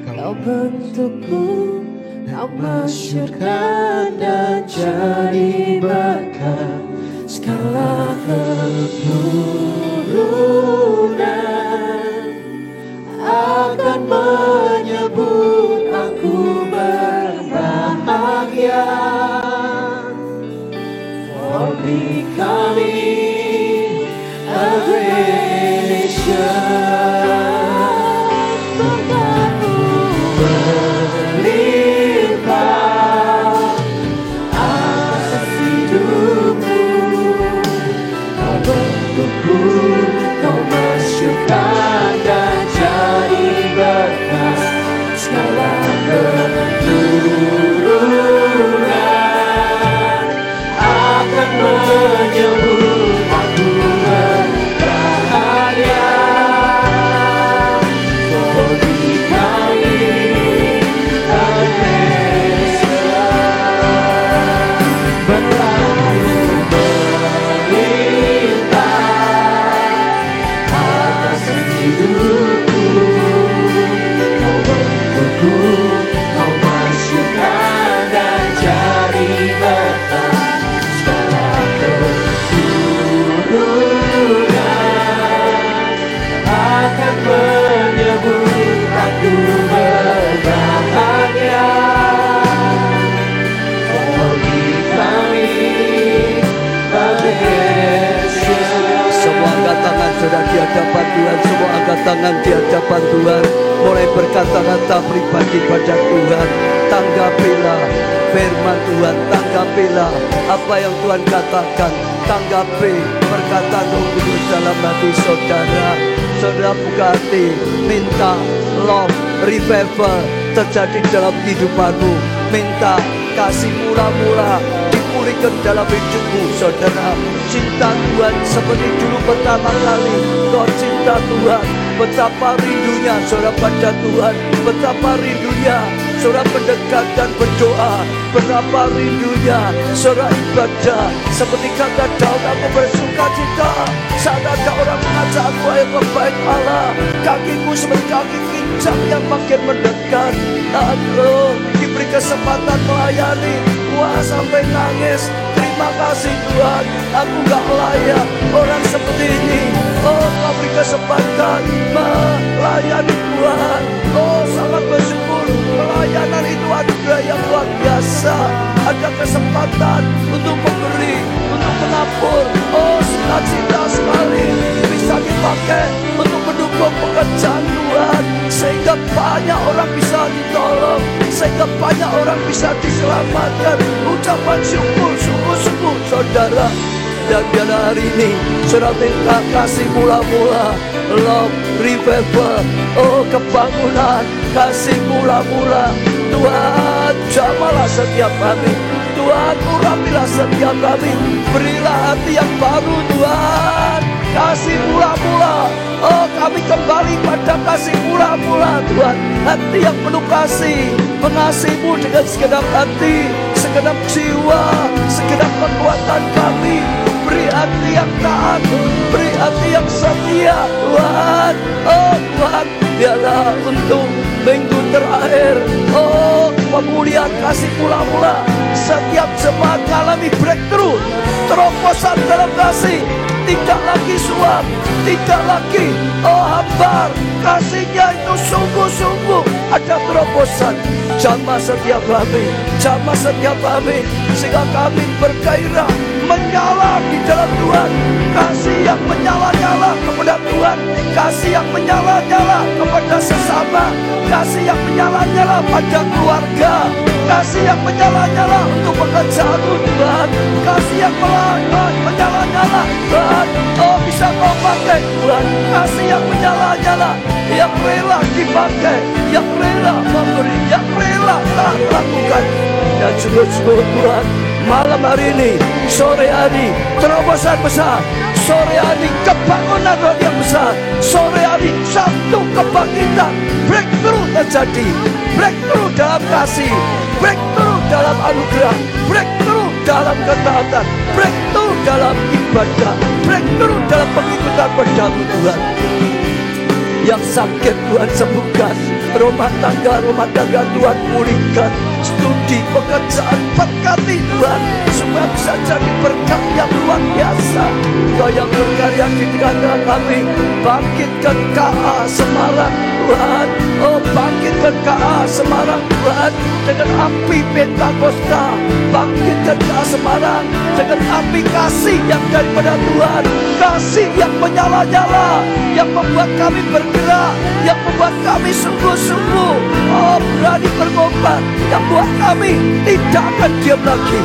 Kau bentukku, Kau masyurkan dan jadi berkat segala keturunan akan menyebut aku berbahagia. For becoming a generation. Berlaku berlimpah atas hidupku. Kau bentukku, kau masyurkan dan jadi berkat segala keturunan akan menyebut aku berbahagia. Bagi kami Indonesia berlaku berlimpah atas hidupku. Kau bentukku, kau masyurkan dan jadi berkat segala keturunan akan menyebut aku berbahagia. Bagi kami Malaysia. Semua angkat tangan saudara di hadapan Tuhan. Semua angkat tangan di hadapan Tuhan. Mulai berkata-kata pribadi pada Tuhan. Tanggapilah firman Tuhan. Tanggapilah apa yang Tuhan katakan. Tanggapi perkataan Roh Kudus dalam hati saudara. Saudara buka hati, minta love, revival terjadi dalam hidupanmu. Minta kasih mula-mula dipulihkan dalam hidupmu, saudara. Cinta Tuhan seperti dulu pertama kali kau cinta Tuhan. Betapa rindunya saudara pada Tuhan. Betapa rindunya saudara mendekat dan berdoa. Betapa rindunya saudara ibadah. Seperti kata Daud, aku bersuka cita saat ada orang mengajak aku ayo ke bait Allah. Kakiku seperti kaki kincang yang makin mendekat. Aku diberi kesempatan melayani. Wah sampai nangis. Terima kasih Tuhan, aku gak layak orang seperti ini. Oh kau beri kesempatan melayani Tuhan. Oh sangat bersyukur, pelayanan itu anugerah yang luar biasa. Ada kesempatan untuk memberi, untuk menabur. Oh sukacita sekali bisa dipakai untuk mendukung pekerjaan Tuhan. Sehingga banyak orang bisa ditolong, sehingga banyak orang bisa diselamatkan. Ucapan syukur, sungguh-sungguh saudara. Dan pada hari ini saudara minta kasih mula-mula, love, revival, oh kebangunan, kasih mula-mula. Tuhan jamalah setiap kami, Tuhan urapilah setiap kami. Berilah hati yang baru Tuhan, kasih mula-mula. Oh kami kembali pada kasih mula-mula Tuhan. Hati yang penuh kasih, mengasihimu dengan segenap hati, segenap jiwa, segenap kekuatan kami. Beri hati yang taat, beri hati yang setia Tuhan. Oh Tuhan, biarlah untuk minggu terakhir, oh pemulihan kasih mula-mula. Setiap jemaat mengalami breakthrough, terobosan dalam kasih. Tidak lagi suap, tidak lagi hambar. Kasihnya itu sungguh-sungguh ada terobosan. Jamah setiap kami, jamah setiap kami, sehingga kami bergairah menyala di dalam Tuhan. Kasih yang menyala-nyala kepada Tuhan, kasih yang menyala-nyala kepada sesama, kasih yang menyala-nyala pada keluarga, kasih yang menyala-nyala untuk pekerjaanmu Tuhan, kasih yang menyala-nyala Tuhan. Oh bisa kau pakai Tuhan, kasih yang menyala-nyala, yang rela dipakai, yang rela memberi, yang rela tak lakukan. Dan sungguh-sungguh Tuhan, malam hari ini, sore hari, terobosan besar. Sore hari, kebangunan roh yang besar. Sore hari, satu kebangkitan. Breakthrough terjadi. Breakthrough dalam kasih. Breakthrough dalam anugerah. Breakthrough dalam ketaatan. Breakthrough dalam ibadah. Breakthrough dalam pengikutan padamu Tuhan. Yang sakit Tuhan sembuhkan. Rumah tangga Tuhan pulihkan. studi pekerjaan berkati Tuhan, supaya bisa jadi berkat yang luar biasa. Engkau yang berkarya di tengah-tengah kami, bangkitkan KA Semarang Tuhan. Oh, bangkitkan KA Semarang Tuhan dengan api Pentakosta. Bangkitkan KA Semarang dengan api kasih yang daripada Tuhan, kasih yang menyala-nyala, yang membuat kami bergerak, yang membuat kami sungguh-sungguh berani berkorban, yang buat kami tidak akan diam lagi.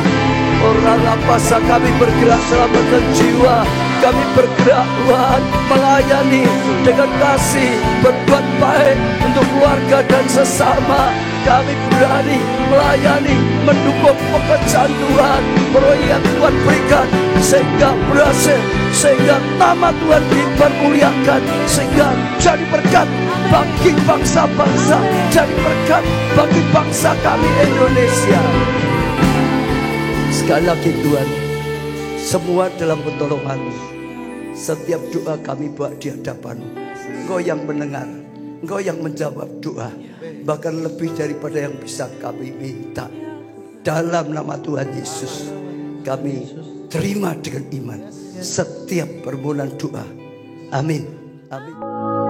Orang lapasa kami bergerak selamatkan jiwa. Kami bergerak Tuhan, melayani dengan kasih, berbuat baik untuk keluarga dan sesama. Kami berani melayani, mendukung pekerjaan Tuhan, proyek yang Tuhan berikan, sehingga berhasil, sehingga nama Tuhan dipermuliakan, sehingga jadi berkat bagi bangsa-bangsa, jadi berkat bagi bangsa kami Indonesia. Sekali lagi Tuhan, semua dalam pertolongan-Mu. Setiap doa kami buat di hadapan-Mu. Engkau yang mendengar, Engkau yang menjawab doa, bahkan lebih daripada yang bisa kami minta. Dalam nama Tuhan Yesus, kami terima dengan iman setiap permohonan doa. Amin. Amin.